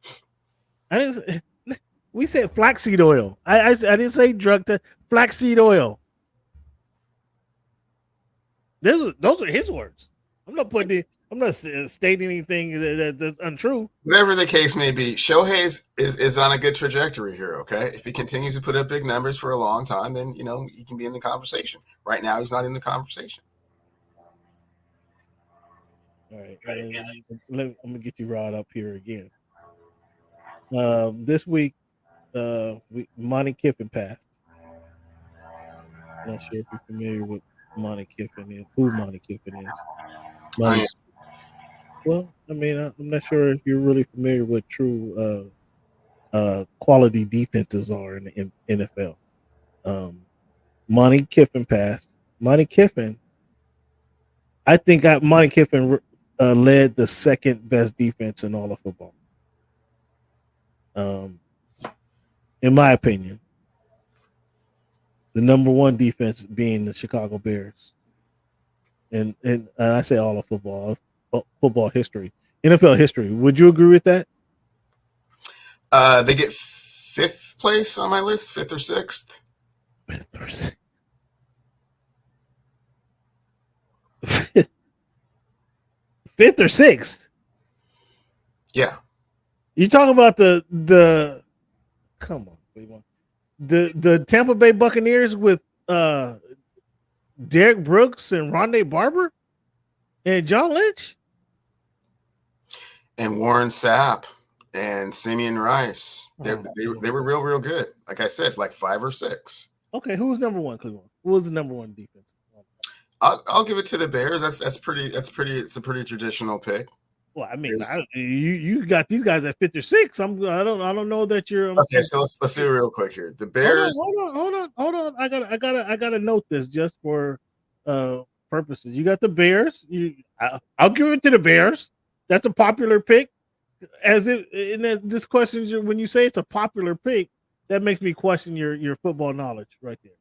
We said flaxseed oil. I didn't say drug test. Flaxseed oil. Those are his words. I'm not stating anything that's untrue. Whatever the case may be, Shohei is on a good trajectory here. Okay, if he continues to put up big numbers for a long time, then he can be in the conversation. Right now, he's not in the conversation. All right, I'm gonna get you riled up here again. This week, Monty Kiffin passed. I'm not sure if you're familiar with Monty Kiffin is. Who Monty Kiffin is? Well, I mean, I'm not sure if you're really familiar with true quality defenses are in the NFL. Monty Kiffin passed. Monty Kiffin, I think Monty Kiffin led the second best defense in all of football. In my opinion, the number one defense being the Chicago Bears. And I say all of football history, NFL history. Would you agree with that? They get 5th place on my list, 5th or 6th. 5th or 6th. fifth or sixth. Yeah. You talking about the come on, Cleveland. The Tampa Bay Buccaneers with Derek Brooks and Rondé Barber and John Lynch and Warren Sapp and Simeon Rice. They were real good. Like I said, like 5 or 6. Okay, who's number one, Cleveland? Who was the number one defense? I'll give it to the Bears. That's pretty. It's a pretty traditional pick. Well, I mean, you got these guys at 5 or 6. I don't know that you're okay. So let's do it real quick here. The Bears. Hold on. I gotta note this just for purposes. You got the Bears. I'll give it to the Bears. That's a popular pick. As it in this question, when you say it's a popular pick, that makes me question your football knowledge right there.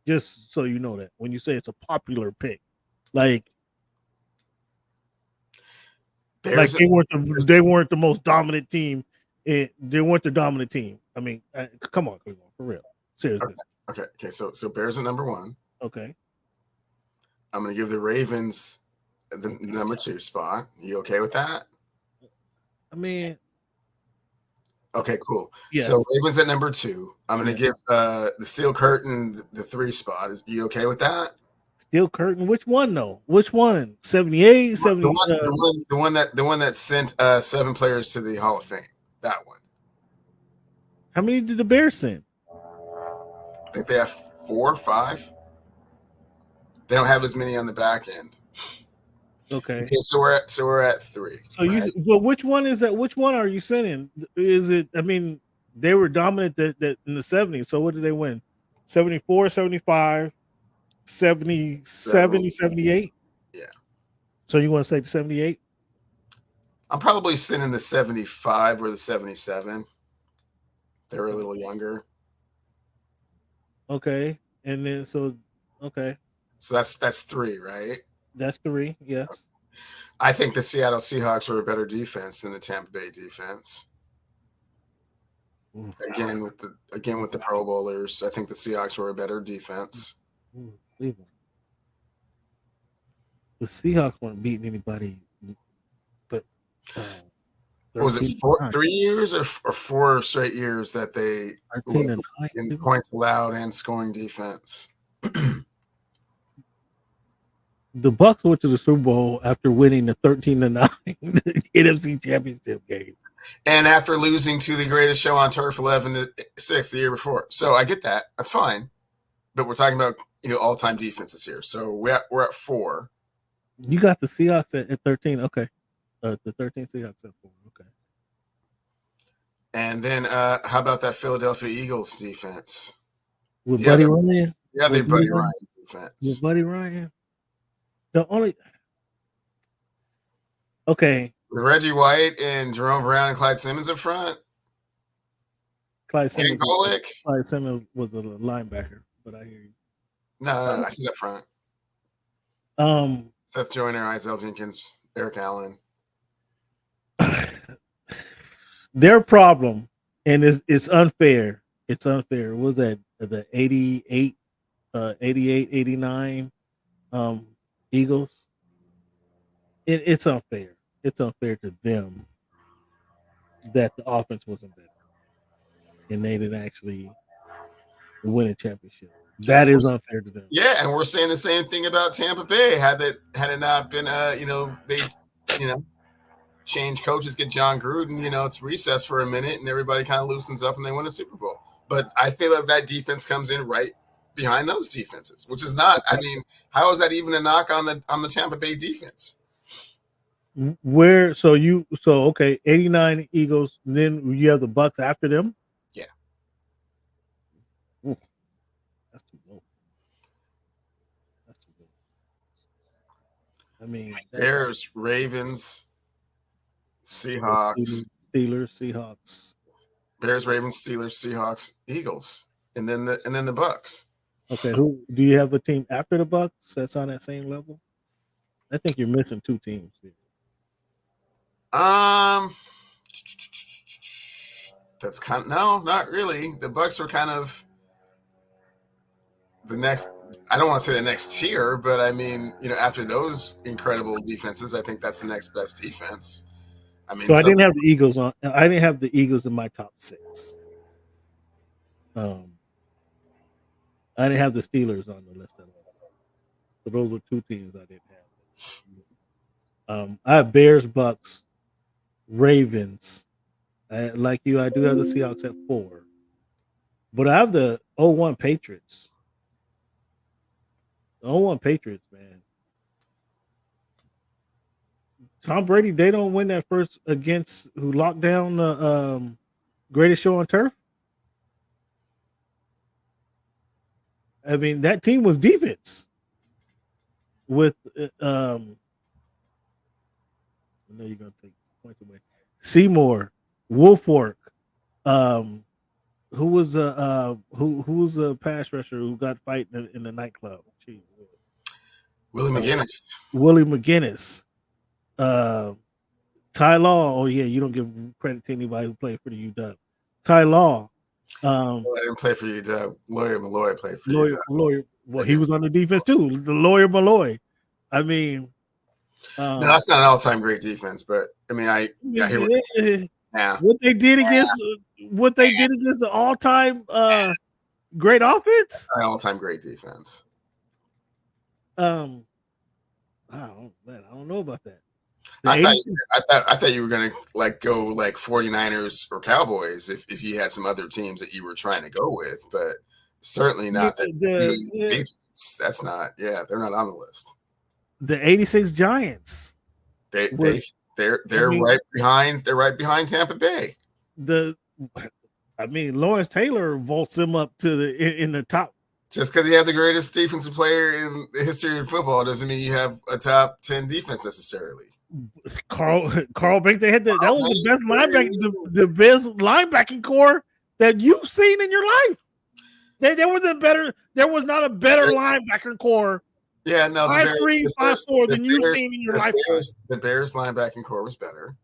Just so you know that when you say it's a popular pick, like they weren't the most dominant team. They weren't the dominant team. I mean, come on, Cleveland, for real, seriously. Okay. So Bears are number 1. Okay. I'm going to give the Ravens the number 2 spot. You okay with that? I mean, okay, cool. Yes. So Ravens at number 2. I'm going to give the Steel Curtain the 3 spot. Is you okay with that? Steel Curtain. Which one though? Which one? 78, 70. The one that sent 7 players to the Hall of Fame. That one. How many did the Bears send? I think they have 4 or 5. They don't have as many on the back end. Okay. So we're at 3. So but which one is that? Which one are you sending? Is it? I mean, they were dominant that in the 70s. So what did they win? 74, 75, 70, 78? Yeah. So you want to say the 78? I'm probably sending the 75 or the 77. They were a little younger. Okay. And then okay. So that's 3, right? That's 3, yes. I think the Seattle Seahawks were a better defense than the Tampa Bay defense. Again with the Pro Bowlers, I think the Seahawks were a better defense. The Seahawks weren't beating anybody. But was it 3 years or 4 straight years that they in points allowed and scoring defense? The Bucs went to the Super Bowl after winning the 13-9 NFC Championship game, and after losing to the greatest show on turf 11-6 the year before. So I get that. That's fine, but we're talking about all-time defenses here. So we're at 4. You got the Seahawks at 13. Okay, the 13 Seahawks at 4. Okay. And then how about that Philadelphia Eagles defense with Buddy Ryan? Yeah, they Buddy Ryan defense with Buddy Ryan. The only okay. With Reggie White and Jerome Brown and Clyde Simmons up front. Clyde Simmons was a linebacker, but I hear you. No, I said up front. Seth Joyner, Isaiah Jenkins, Eric Allen. Their problem, and it's unfair. It's unfair. What was that the 88, 89 Eagles? It's unfair. It's unfair to them that the offense wasn't better and they didn't actually win a championship. That is unfair to them. Yeah, and we're saying the same thing about Tampa Bay. Had it not been, they, change coaches, get John Gruden. It's recess for a minute, and everybody kind of loosens up, and they win a Super Bowl. But I feel like that defense comes in right behind those defenses, which is not. I mean, how is that even a knock on the Tampa Bay defense? Okay, 89 Eagles, and then you have the Bucs after them. Yeah. Ooh, that's too low. I mean, Bears, Ravens, Seahawks, Steelers, Seahawks. Bears, Ravens, Steelers, Seahawks, Eagles, and then the Bucs. Okay, who do you have a team after the Bucs that's on that same level? I think you're missing 2 teams here. That's no, not really. The Bucs were kind of the next I don't want to say the next tier, but I mean, after those incredible defenses, I think that's the next best defense. I mean, So I didn't have the Eagles on. I didn't have the Eagles in my top 6. I didn't have the Steelers on the list at all. So those were 2 teams I didn't have. I have Bears, Bucks, Ravens. Like you, I do have the Seahawks at 4. But I have the 0-1 Patriots. The 0-1 Patriots, man. Tom Brady, they don't win that first against who locked down the greatest show on turf. I mean, that team was defense with I know you're gonna take points away. Seymour, Wolfwork, who was a pass rusher who got fighting in the nightclub? Jeez. Willie McGinnis. Willie McGinnis. Ty Law. Oh yeah, you don't give credit to anybody who played for the UW. Ty Law. I didn't play for UW. Lawyer Malloy played for UW. Lawyer. Well, he was on the defense too. The Lawyer Malloy. I mean, no, that's not an all-time great defense, but I mean, what they did against the all-time great offense. All-time great defense. I don't know about that. I thought you were gonna go like 49ers or Cowboys if you had some other teams that you were trying to go with, but certainly not that's not. Yeah, they're not on the list. The 86 Giants. They're right behind. They're right behind Tampa Bay. Lawrence Taylor vaults him up to in the top. Just because you have the greatest defensive player in the history of football doesn't mean you have a top 10 defense necessarily. Carl Banks, that was the best linebacker, the best linebacking core that you've seen in your life. There was not a better linebacker core. Yeah, no, 5'3", 5'4" than you've seen in your life. The Bears linebacking core was better.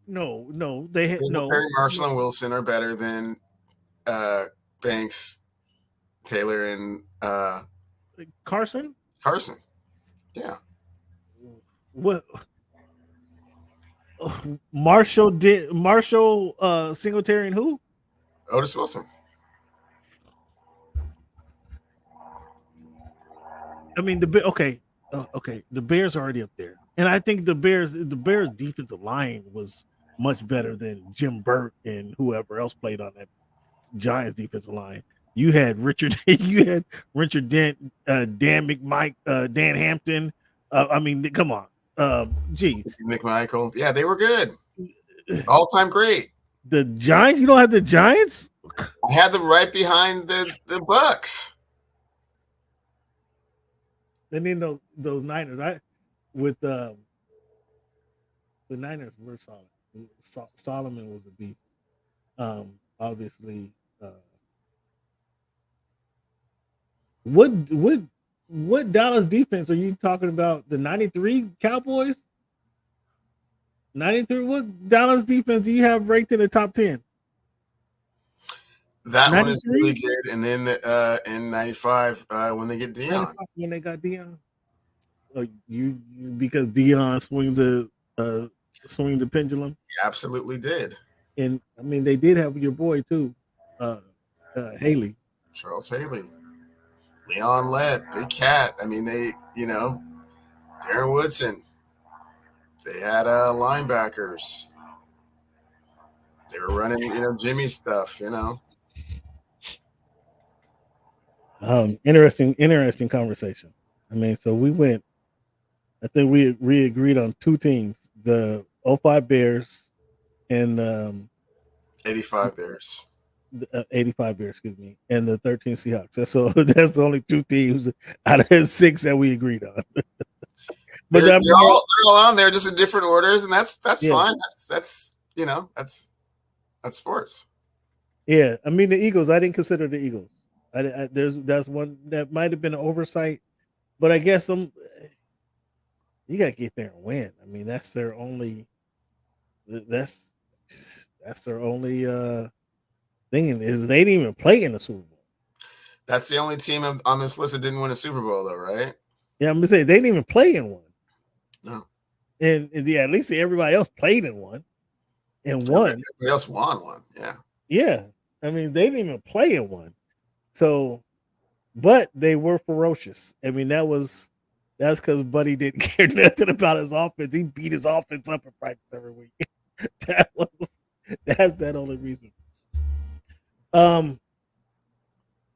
No, they had Perry, Marshall, and Wilson are better than Banks, Taylor, and Carson. Yeah. What? Marshall Singletary and who? Otis Wilson. I mean, the Bears are already up there, and I think the Bears defensive line was much better than Jim Burt and whoever else played on that Giants defensive line. You had Richard Dent, Dan McMike, Dan Hampton. Come on, McMichael. Yeah, they were good. All-time great. The Giants. You don't have the Giants. I had them right behind the Bucks. And then those Niners, the Niners were solid. Solomon was a beast. Obviously, what Dallas defense are you talking about? The 93 Cowboys? 93. What Dallas defense do you have ranked in the top 10? That 93? One is really good, and then in '95 when they get Deion. When they got Deion, because Deion swings the pendulum. He absolutely did. And I mean, they did have your boy too, Haley, Charles Haley, Leon Lett, Big Cat. I mean, Darren Woodson. They had linebackers. They were running, Jimmy stuff. Interesting conversation. I mean, so we went. I think we agreed on 2 teams: the 05 Bears and 85 Bears. 85 Bears, excuse me, and the 13 Seahawks. That's the only 2 teams out of the 6 that we agreed on. But they're all on there, just in different orders, and that's fine. That's sports. Yeah, I mean the Eagles. I didn't consider the Eagles. That's one that might have been an oversight, but I guess you got to get there and win. I mean, that's their only thing is they didn't even play in the Super Bowl. That's the only team on this list that didn't win a Super Bowl, though, right? Yeah, I'm gonna say they didn't even play in one. No. And yeah, at least everybody else played in one and won. Everybody else won one. Yeah. Yeah. I mean, they didn't even play in one. So, but they were ferocious. I mean, that's because Buddy didn't care nothing about his offense. He beat his offense up in practice every week. That's that only reason.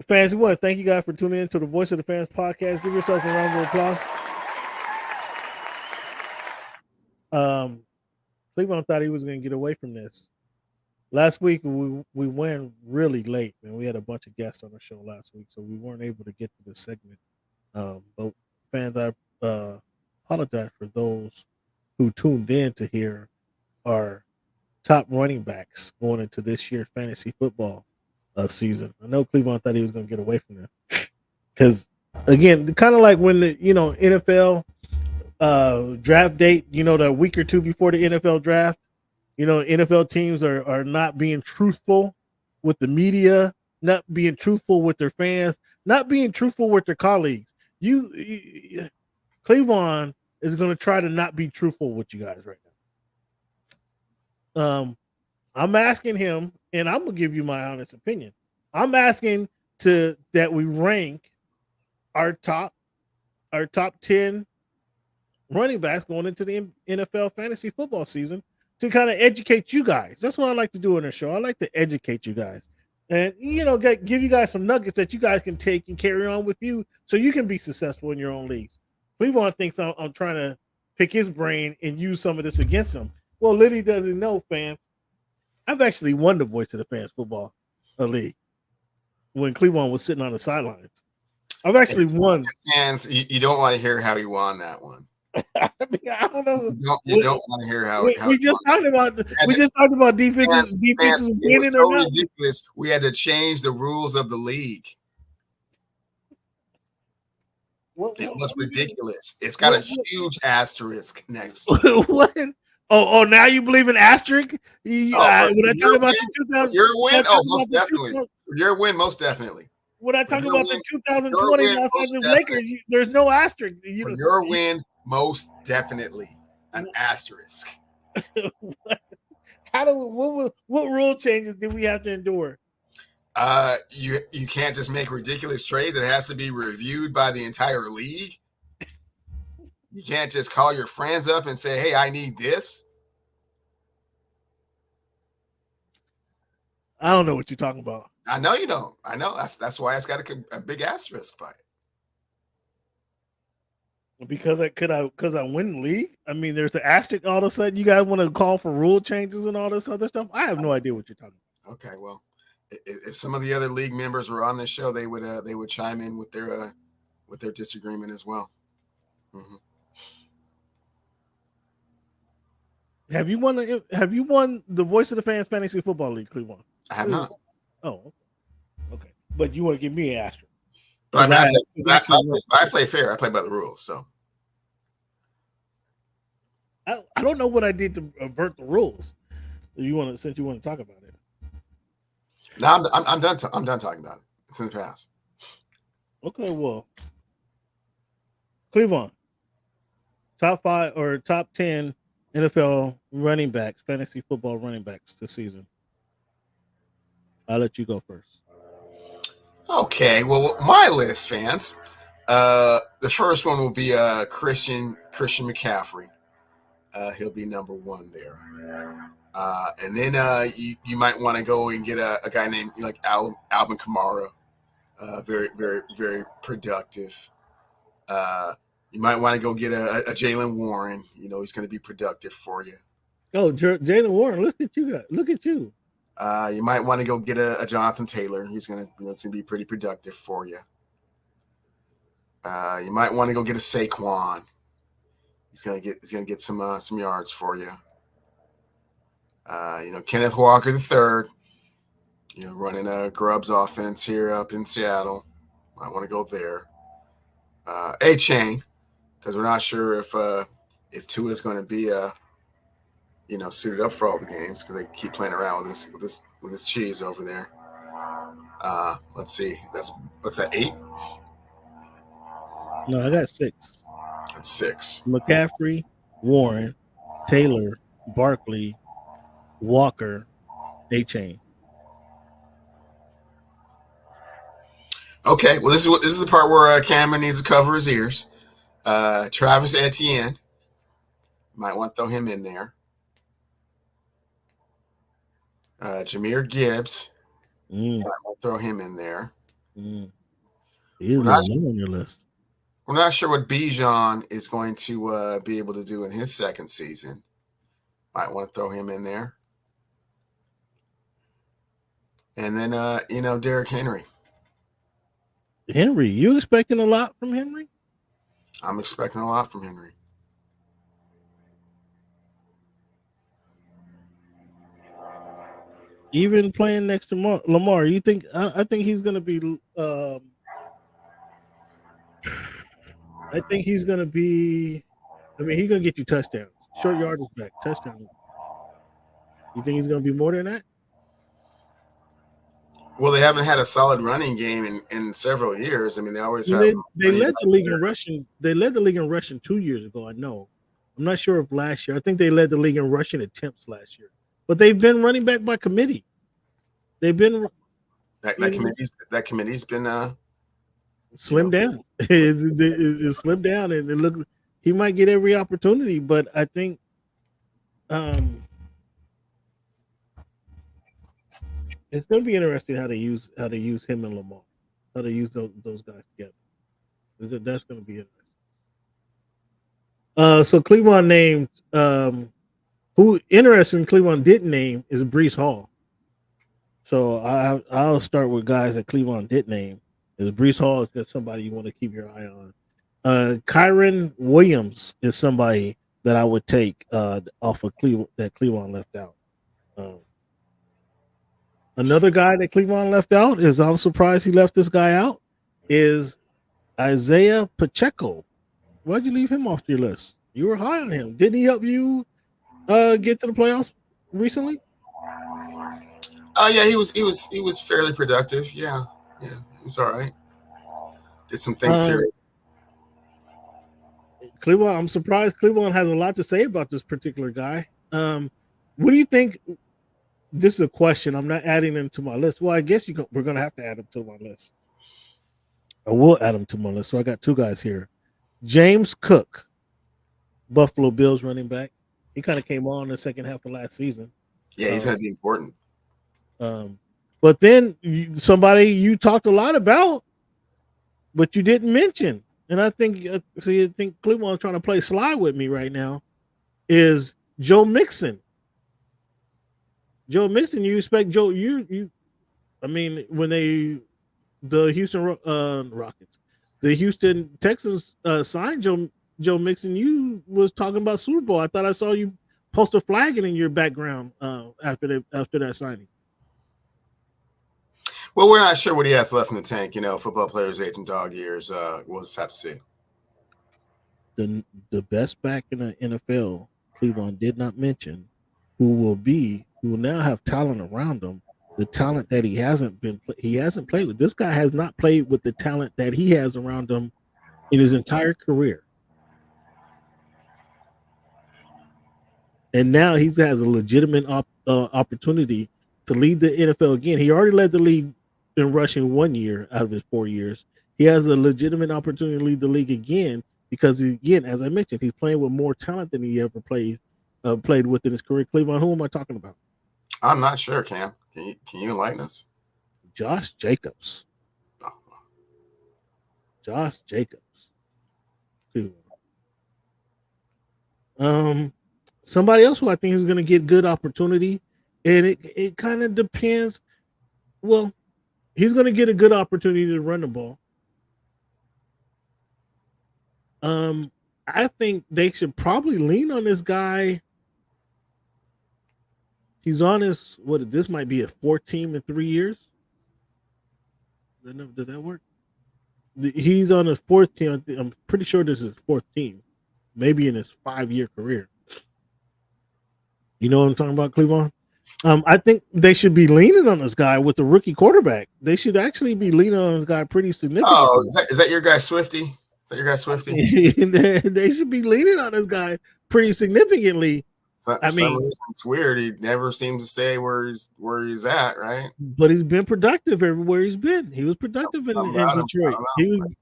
Fans, we want to thank you guys for tuning in to the Voice of the Fans podcast. Give yourselves a round of applause. Cleveland thought he was going to get away from this. Last week we went really late, and we had a bunch of guests on the show last week, so we weren't able to get to this segment. But fans, I apologize for those who tuned in to hear our top running backs going into this year's fantasy football season. I know Cleveland thought he was going to get away from them because, again, kind of like when the NFL draft date, the week or two before the NFL draft, NFL teams are not being truthful with the media, not being truthful with their fans, not being truthful with their colleagues. Cleveland is going to try to not be truthful with you guys right now. I'm asking him, and I'm gonna give you my honest opinion. I'm asking that we rank our top 10 running backs going into the NFL fantasy football season to kind of educate you guys. That's what I like to do on the show. I like to educate you guys and, give you guys some nuggets that you guys can take and carry on with you so you can be successful in your own leagues. Cleveland thinks I'm trying to pick his brain and use some of this against him. Well, Liddy doesn't know, fans. I've actually won the Voice of the Fans football league when Cleveland was sitting on the sidelines. I've actually won. Fans, you don't want to hear how he won that one. I mean, I don't know. You don't want to hear how we just talked about defenses winning so or not. Ridiculous. We had to change the rules of the league. It was ridiculous. It's got a huge asterisk next to it. What? Oh, now you believe in asterisk? When I talk about the 2000, your win, most definitely. Your win, most definitely. When I talk about the 2020 Los Angeles Lakers, there's no asterisk. Your win, most definitely an asterisk. What rule changes did we have to endure? You can't just make ridiculous trades. It has to be reviewed by the entire league. You can't just call your friends up and say, "Hey, I need this." I don't know what you're talking about. I know you don't. I know that's why it's got a big asterisk by it. Because I win the league. I mean, there's an asterisk. All of a sudden, you guys want to call for rule changes and all this other stuff. I have no idea what you're talking about. Okay, well, if some of the other league members were on this show, they would chime in with their disagreement as well. Mm-hmm. Have you won the Voice of the Fans Fantasy Football League, Cleveland? I have not. Oh, okay. But you want to give me an asterisk? But I play fair. I play by the rules. So I don't know what I did to avert the rules. Since you want to talk about it. No, I'm done. I'm done talking about it. It's in the past. Okay, well, Cleveland, top 5 or top 10 NFL running backs, fantasy football running backs this season. I'll let you go first. Okay, well, my list, fans. The first one will be Christian McCaffrey. He'll be number 1 there. And then you might want to go and get a guy named like Alvin Kamara. Very, very, very productive. You might want to go get a Jaylen Warren. He's going to be productive for you. Oh, Jaylen Warren! Look at you guys! Look at you. You might want to go get a Jonathan Taylor. He's going to, it's going to be pretty productive for you. You might want to go get a Saquon. He's going to get some yards for you. Kenneth Walker III. Running a Grubbs offense here up in Seattle. Might want to go there. A-Chain, because we're not sure if Tua is going to be suited up for all the games because they keep playing around with this cheese over there. Let's see. What's that? 8. No, I got 6. That's 6. McCaffrey, Warren, Taylor, Barkley, Walker, A-Chain. Okay. Well, this is the part where Cameron needs to cover his ears. Travis Etienne. Might want to throw him in there. Jahmyr Gibbs. Might want to throw him in there. He's not on your list. We're not sure what Bijan is going to be able to do in his second season. Might want to throw him in there. And then, Derrick Henry. Henry, you expecting a lot from Henry? I'm expecting a lot from Henry. Even playing next to Lamar, you think? I think he's going to be. I think he's going to be. I mean, he's going to get you touchdowns, short yardage back, touchdown. You think he's going to be more than that? Well, they haven't had a solid running game in several years. I mean, they always have. They led the league in rushing. They led the league in rushing 2 years ago. I know. I'm not sure if last year. I think they led the league in rushing attempts last year. But they've been running back by committee. They've been that committee's been slimmed down. It's slimmed down, and look, he might get every opportunity. But I think, it's going to be interesting how to use him and Lamar, how to use those guys together. That's going to be interesting. So Cleveland named. Who interesting Cleveland didn't name is Breece Hall. So I'll start with guys that Cleveland did name. Is Breece Hall is just somebody you want to keep your eye on. Kyron Williams is somebody that I would take off of Cleveland that Cleveland left out. Another guy that Cleveland left out is I'm surprised he left this guy out is Isaiah Pacheco. Why'd you leave him off your list? You were high on him. Didn't he help you get to the playoffs recently? Yeah, he was fairly productive. Yeah, he was all right. Did some things here. Cleveland, I'm surprised Cleveland has a lot to say about this particular guy. What do you think? This is a question. I'm not adding him to my list. Well, I guess we're going to have to add him to my list. I will add him to my list. So I got 2 guys here. James Cook, Buffalo Bills running back. He kind of came on in the second half of last season. Yeah, he's going to be important. But then somebody you talked a lot about, but you didn't mention, and I think you think Cleveland's trying to play slide with me right now, is Joe Mixon. Joe Mixon, you expect Joe? I mean, when the Houston Rockets, the Houston Texans signed Joe Mixon, you was talking about Super Bowl. I thought I saw you post a flag in your background after that signing. Well, we're not sure what he has left in the tank. Football players age in dog years. We'll just have to see. The best back in the NFL, Cleveland did not mention, who will now have talent around him. The talent that he hasn't played with. This guy has not played with the talent that he has around him in his entire career. And now he has a legitimate opportunity to lead the NFL again. He already led the league in rushing 1 year out of his 4 years. He has a legitimate opportunity to lead the league again because, again, as I mentioned, he's playing with more talent than he ever played with in his career. Cleveland, who am I talking about? I'm not sure, Cam. Can you enlighten us? Josh Jacobs. Josh Jacobs. Somebody else who I think is going to get good opportunity, and it kind of depends. Well, he's going to get a good opportunity to run the ball. I think they should probably lean on this guy. He's on his this might be a 4th team in 3 years. Did that work? He's on his 4th team. I'm pretty sure this is his 4th team, maybe in his 5-year career. You know what I'm talking about, Cleveland? I think they should be leaning on this guy with the rookie quarterback. They should actually be leaning on this guy pretty significantly. Oh, is that your guy Swifty? Is that your guy Swifty? They should be leaning on this guy pretty significantly. For some reason, it's weird. He never seems to stay where he's at, right? But he's been productive everywhere he's been. He was productive in Detroit.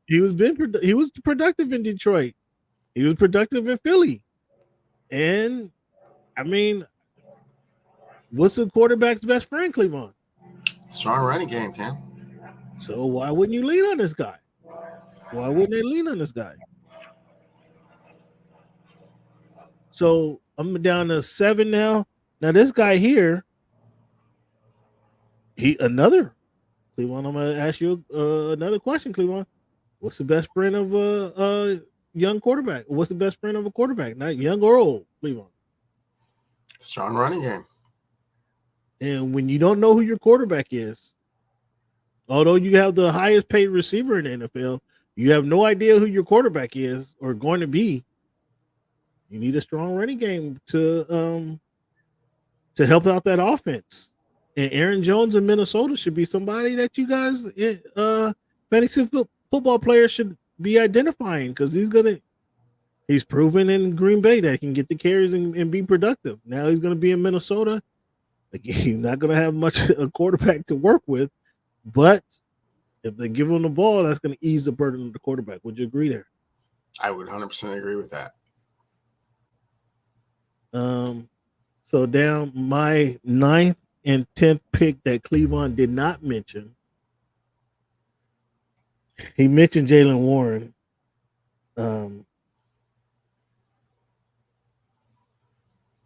He was productive in Detroit. He was productive in Philly. And I mean, what's the quarterback's best friend, Cleveland? Strong running game, Cam. So why wouldn't you lean on this guy? Why wouldn't they lean on this guy? So I'm down to 7 now. Now this guy here, Cleveland. I'm gonna ask you another question, Cleveland. What's the best friend of a young quarterback? What's the best friend of a quarterback? Not young or old, Cleveland. Strong running game. And when you don't know who your quarterback is, although you have the highest paid receiver in the NFL, you have no idea who your quarterback is or going to be. You need a strong running game to help out that offense. And Aaron Jones in Minnesota should be somebody that you guys, fantasy football players, should be identifying because he's proven in Green Bay that he can get the carries and be productive. Now he's going to be in Minnesota. Again, he's not going to have much a quarterback to work with, but if they give him the ball, that's going to ease the burden of the quarterback. Would you agree there? I would 100% agree with that. So down my 9th and 10th pick that Cleveland did not mention. He mentioned Jaylen Warren.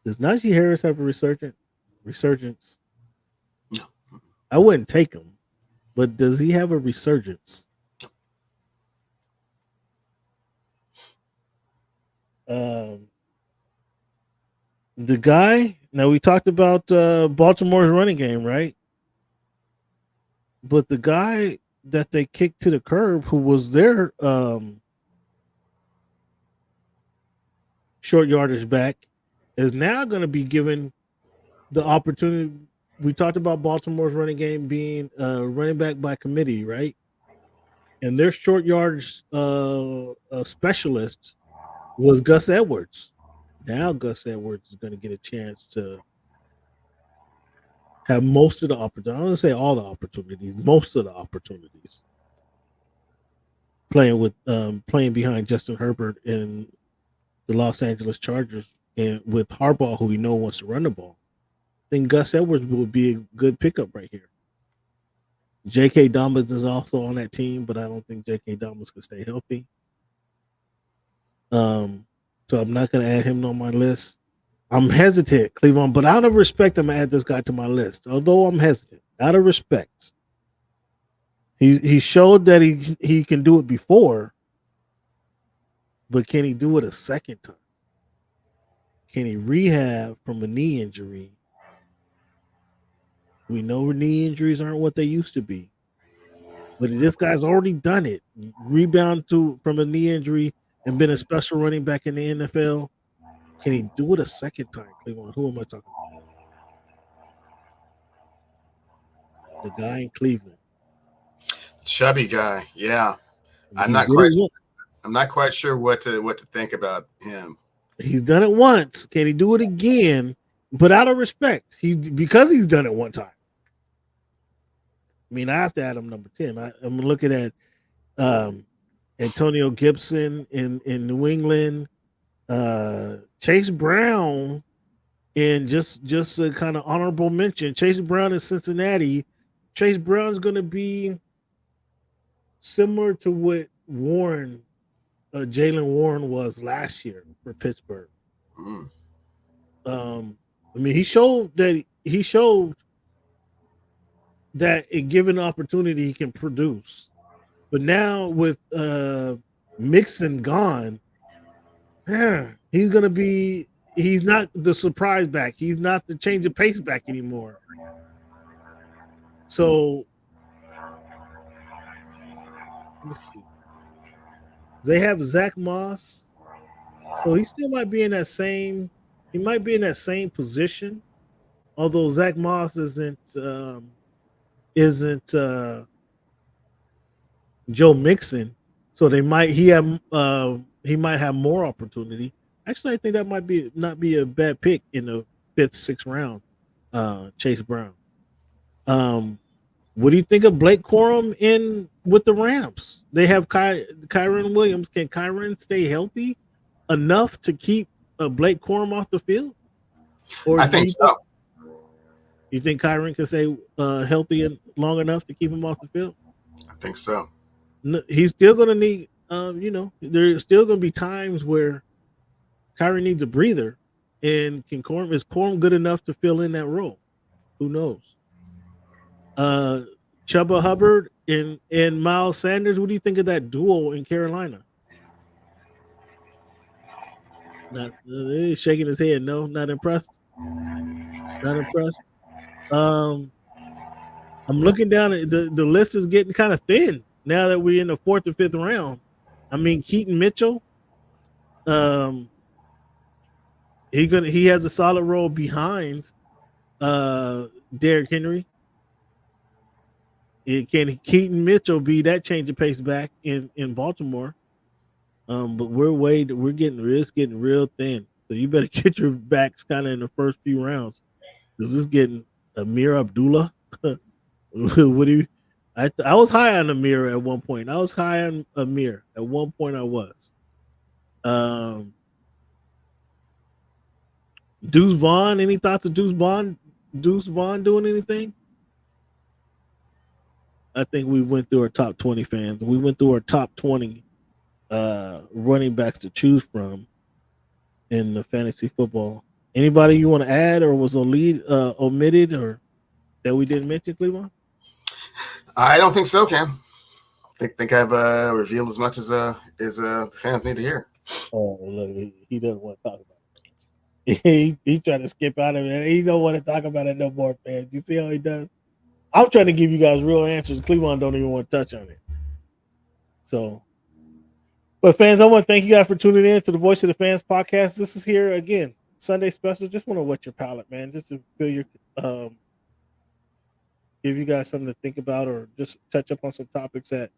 Does Najee Harris have a resurgence? No. I wouldn't take him, but does he have a resurgence? The guy, now we talked about Baltimore's running game, right? But the guy that they kicked to the curb, who was their short yardage back, is now going to be given the opportunity. We talked about Baltimore's running game being running back by committee, right? And their short yardage specialist was Gus Edwards. Now Gus Edwards is going to get a chance to have most of the opportunities. I don't want to say all the opportunities, most of the opportunities. Playing behind Justin Herbert and the Los Angeles Chargers, and with Harbaugh, who we know wants to run the ball. I think Gus Edwards would be a good pickup right here. J.K. Dobbins is also on that team, but I don't think J.K. Dobbins can stay healthy. So I'm not going to add him on my list. I'm hesitant, Cleveland, but out of respect, I'm going to add this guy to my list. Although I'm hesitant, out of respect. He showed that he can do it before, but can he do it a second time? Can he rehab from a knee injury? We know knee injuries aren't what they used to be. But this guy's already done it. Rebound from a knee injury and been a special running back in the NFL. Can he do it a second time, Cleveland? Who am I talking about? The guy in Cleveland. Chubby guy, yeah. I'm not quite sure what to think about him. He's done it once. Can he do it again? But out of respect, because he's done it one time. I mean, I have to add him number 10. I'm looking at Antonio Gibson in New England, Chase Brown, and just a kind of honorable mention. Chase Brown in Cincinnati. Chase Brown's going to be similar to what Jaylen Warren was last year for Pittsburgh. I mean, he showed that given opportunity he can produce. But now with Mixon gone, he's not the surprise back. He's not the change of pace back anymore. So let's see. They have Zach Moss. So he still might be in that same position. although Zach Moss isn't Joe Mixon, so he might have more opportunity. Actually, I think that might be not be a bad pick in the fifth, sixth round. Chase Brown. Um, what do you think of Blake Corum in with the Rams? They have Kyron Williams. Can Kyron stay healthy enough to keep Blake Corum off the field? Or I think so. You think Kyron can stay healthy and long enough to keep him off the field? I think so. No, he's still going to need. There's still going to be times where Kyron needs a breather, and is Corum good enough to fill in that role? Who knows? Chuba Hubbard and Miles Sanders. What do you think of that duo in Carolina? He's shaking his head. No, not impressed. Not impressed. I'm looking down at the list is getting kind of thin now that we're in the fourth or fifth round. I mean, Keaton Mitchell. He has a solid role behind Derrick Henry. Can Keaton Mitchell be that change of pace back in Baltimore? But it's getting real thin. So you better get your backs kind of in the first few rounds. This is getting Amir Abdullah. What do you? I was high on Amir at one point. I was high on Amir at one point. I was. Deuce Vaughn. Any thoughts of Deuce Vaughn? Deuce Vaughn doing anything? I think we went through our top 20 fans. We went through our top 20 running backs to choose from in the fantasy football. Anybody you want to add, or was a lead omitted, or that we didn't mention, Cleveland? I don't think so, Cam. I think I've revealed as much as fans need to hear. Oh, look, he doesn't want to talk about it. He tried to skip out of it. He don't want to talk about it no more, fans. You see how he does? I'm trying to give you guys real answers. Cleveland don't even want to touch on it. So, but fans, I want to thank you guys for tuning in to the Voice of the Fans podcast. This is here again, Sunday special. Just want to wet your palate, man. Just to feel your, give you guys something to think about, or just touch up on some topics that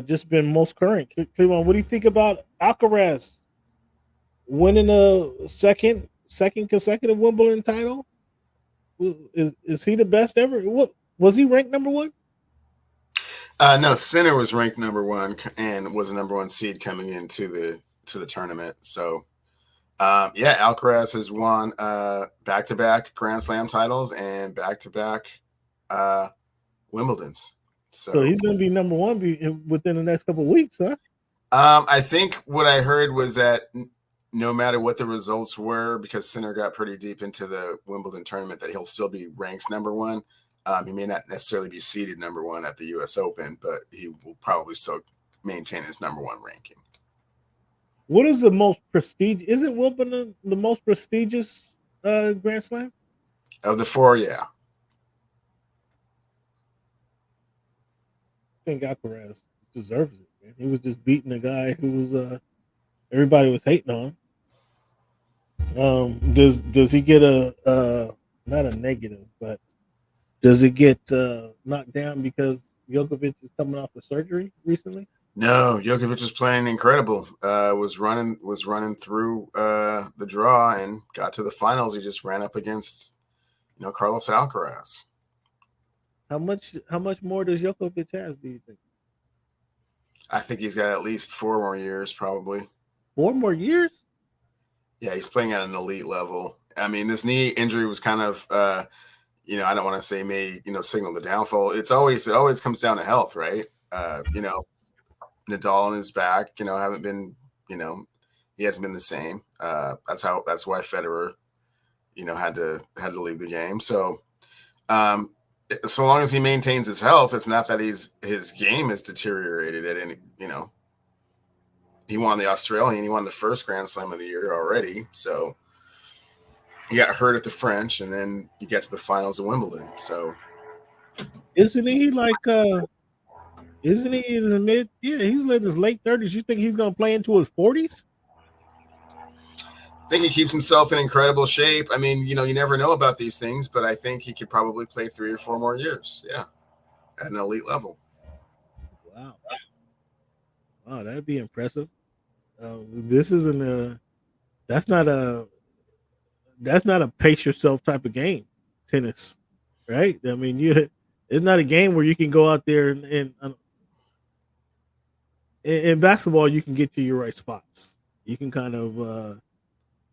just been most current. Cleveland, what do you think about Alcaraz winning a second consecutive Wimbledon title? Is he the best ever? What was he ranked number one? No, Sinner was ranked number one and was the number one seed coming into the tournament. So, Alcaraz has won back-to-back Grand Slam titles and back-to-back Wimbledons. So he's going to be number one within the next couple of weeks, huh? I think what I heard was that no matter what the results were, because Sinner got pretty deep into the Wimbledon tournament, that he'll still be ranked number one. He may not necessarily be seeded number one at the U.S. Open, but he will probably still maintain his number one ranking. What is the most prestigious? Isn't Wimbledon the most prestigious Grand Slam? Of the four, yeah. I think Alcaraz deserves it, man. He was just beating a guy who was everybody was hating on. Does he get a not a negative, but does it get knocked down because Djokovic is coming off the surgery recently? No, Djokovic is playing incredible. Was running through the draw and got to the finals. He just ran up against Carlos Alcaraz. How much more does Djokovic has, do you think? I think he's got at least 4 more years, probably. 4 more years? Yeah, he's playing at an elite level. I mean, this knee injury was kind of, I don't want to say signal the downfall. It always comes down to health, right? Nadal and his back, haven't been, he hasn't been the same. That's why Federer, had to leave the game. So, so long as he maintains his health, it's not that his game has deteriorated at any, he won the Australian, he won the first Grand Slam of the year already. So he got hurt at the French, and then you get to the finals of Wimbledon. So isn't he isn't he in his he's in his late 30s. You think he's gonna play into his 40s? I think he keeps himself in incredible shape. I mean, you never know about these things, but I think he could probably play 3 or 4 more years. Yeah, at an elite level. Wow, wow, that'd be impressive. This isn't a that's not a pace yourself type of game. Tennis, right? I mean, it's not a game where you can go out there and in basketball you can get to your right spots. You can kind of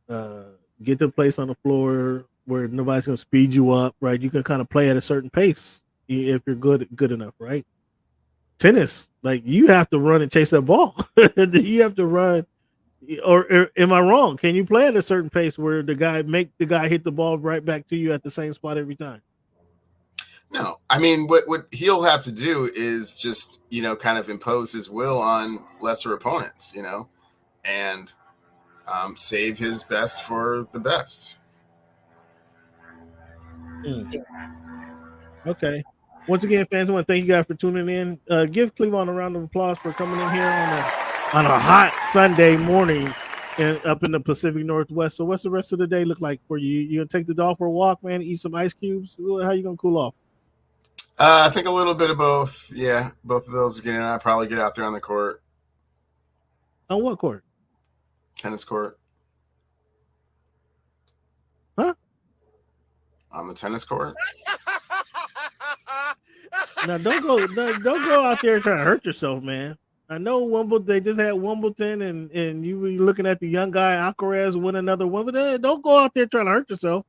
uh, get to a place on the floor where nobody's going to speed you up, right? You can kind of play at a certain pace if you're good enough, right? Tennis, like you have to run and chase that ball. You have to run, or am I wrong? Can you play at a certain pace where the guy hit the ball right back to you at the same spot every time? No, I mean, what he'll have to do is just kind of impose his will on lesser opponents, and save his best for the best. Mm. Okay. Once again, fans, I want to thank you guys for tuning in. Give Cleveland a round of applause for coming in here on a hot Sunday morning and up in the Pacific Northwest. So, what's the rest of the day look like for you? You gonna take the dog for a walk, man? Eat some ice cubes? How you gonna cool off? I think a little bit of both. Yeah, both of those again. I'd probably get out there on the court, On what court? tennis court. Huh? On the tennis court. Now, don't go out there trying to hurt yourself, man. I know Wimbledon. They just had Wimbledon, and you were looking at the young guy Alcaraz win another Wimbledon. Don't go out there trying to hurt yourself.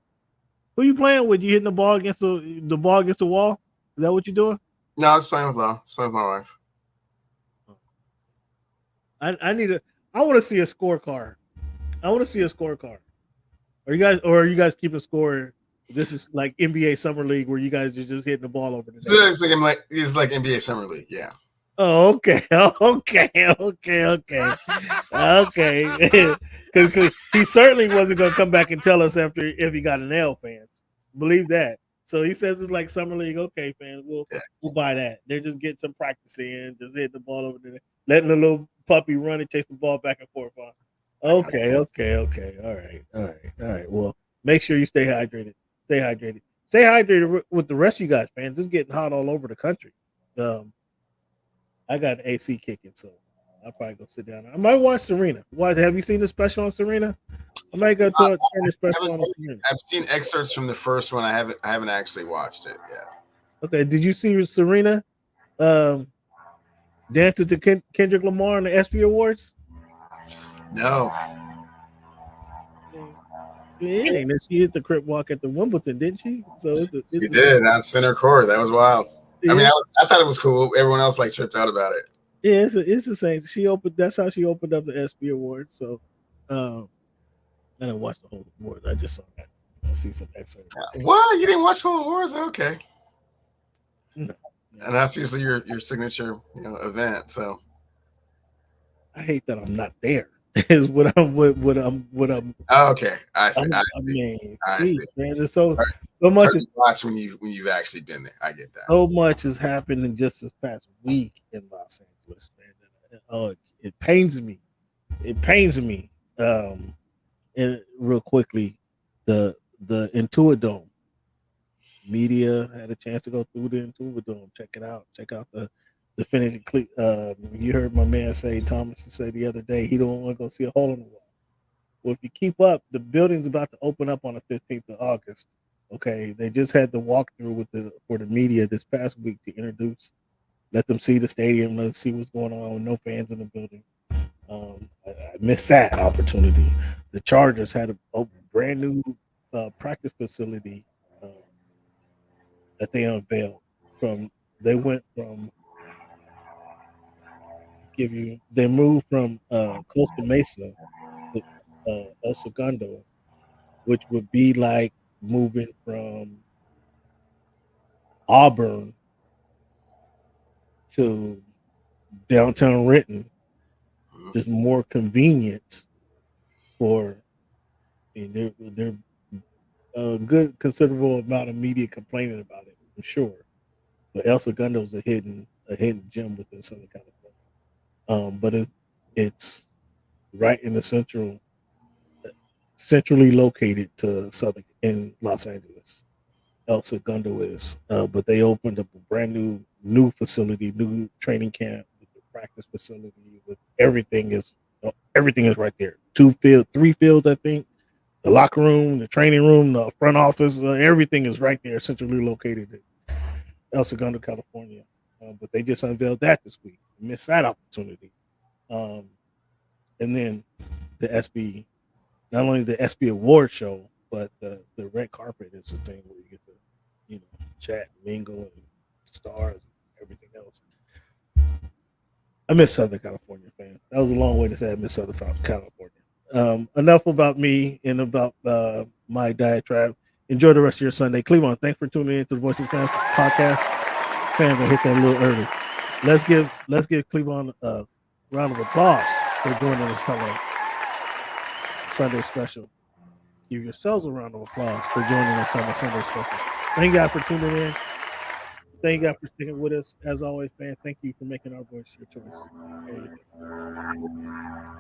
Who you playing with? You hitting the ball against the ball against the wall? Is that what you're doing? No, I was playing with Lo. I was playing with my wife. I want to see a scorecard. I want to see a scorecard. Are you guys keeping score? This is like NBA Summer League where you guys are just hitting the ball over the So it's like NBA Summer League, yeah. Oh, okay, okay. Because he certainly wasn't going to come back and tell us if he got an L, fans. Believe that. So he says it's like Summer League. Okay, fans, we'll buy that. They're just getting some practice in, just hitting the ball over there, letting the little puppy run and chase the ball back and forth. Okay. All right. Well, make sure you stay hydrated. Stay hydrated with the rest of you guys, fans. It's getting hot all over the country. I got AC kicking, so I'll probably go sit down. I might watch Serena. What, have you seen the special on Serena? I might go turn the special on Serena. I've seen excerpts from the first one. I haven't actually watched it yet. Okay, did you see Serena dancing to Kendrick Lamar on the ESPY Awards? No. Yeah, she hit the crip walk at the Wimbledon, didn't she? So she did on center court. That was wild. Yeah. I mean, I thought it was cool. Everyone else tripped out about it. Yeah, it's the same. That's how she opened up the ESPY Awards. So, I didn't watch the whole awards. I just saw that. I see some excerpts. What? You didn't watch the whole awards? Okay. No. And that's usually your signature, event. So. I hate that I'm not there. Is what I'm. Oh, okay, I see. I see. Man, there's so much to watch when you've actually been there. I get that. So much has happened in just this past week in Los Angeles, man. Oh, it pains me. It pains me. And real quickly, the Intuit media had a chance to go through the Intuit. Check it out. Check out the definitive. You heard my man Thomas say the other day he don't want to go see a hole in the wall. Well, if you keep up, the building's about to open up on the 15th of August. Okay, they just had the walkthrough for the media this past week to let them see the stadium, let them see what's going on with no fans in the building. I missed that opportunity. The Chargers had a brand new practice facility that they unveiled. They moved from Costa Mesa to El Segundo, which would be like moving from Auburn to downtown Renton. Just more convenience for. They're a good considerable amount of media complaining about it, I'm sure. But El Segundo's a hidden gem within Southern California. But it's right in the central centrally located to Southern in Los Angeles. El Segundo is, but they opened up a brand new facility, new training camp, with the practice facility, with everything is right there. 3 fields, I think. The locker room, the training room, the front office, everything is right there, centrally located in El Segundo, California. But they just unveiled that this week. Missed that opportunity. And then the SB, not only the SB award show, but the red carpet is the thing where you get to, chat, mingle, and stars, and everything else. I miss Southern California, fans. That was a long way to say I miss Southern California. Enough about me and about my diatribe. Enjoy the rest of your Sunday. Cleveland, thanks for tuning in to the Voices Fans podcast. Fans, I hit that a little early. Let's give Cleveland a round of applause for joining the Sunday special. Give yourselves a round of applause for joining us on the Sunday special. Thank you guys for tuning in. Thank you guys for sticking with us. As always, man, thank you for making our voice your choice.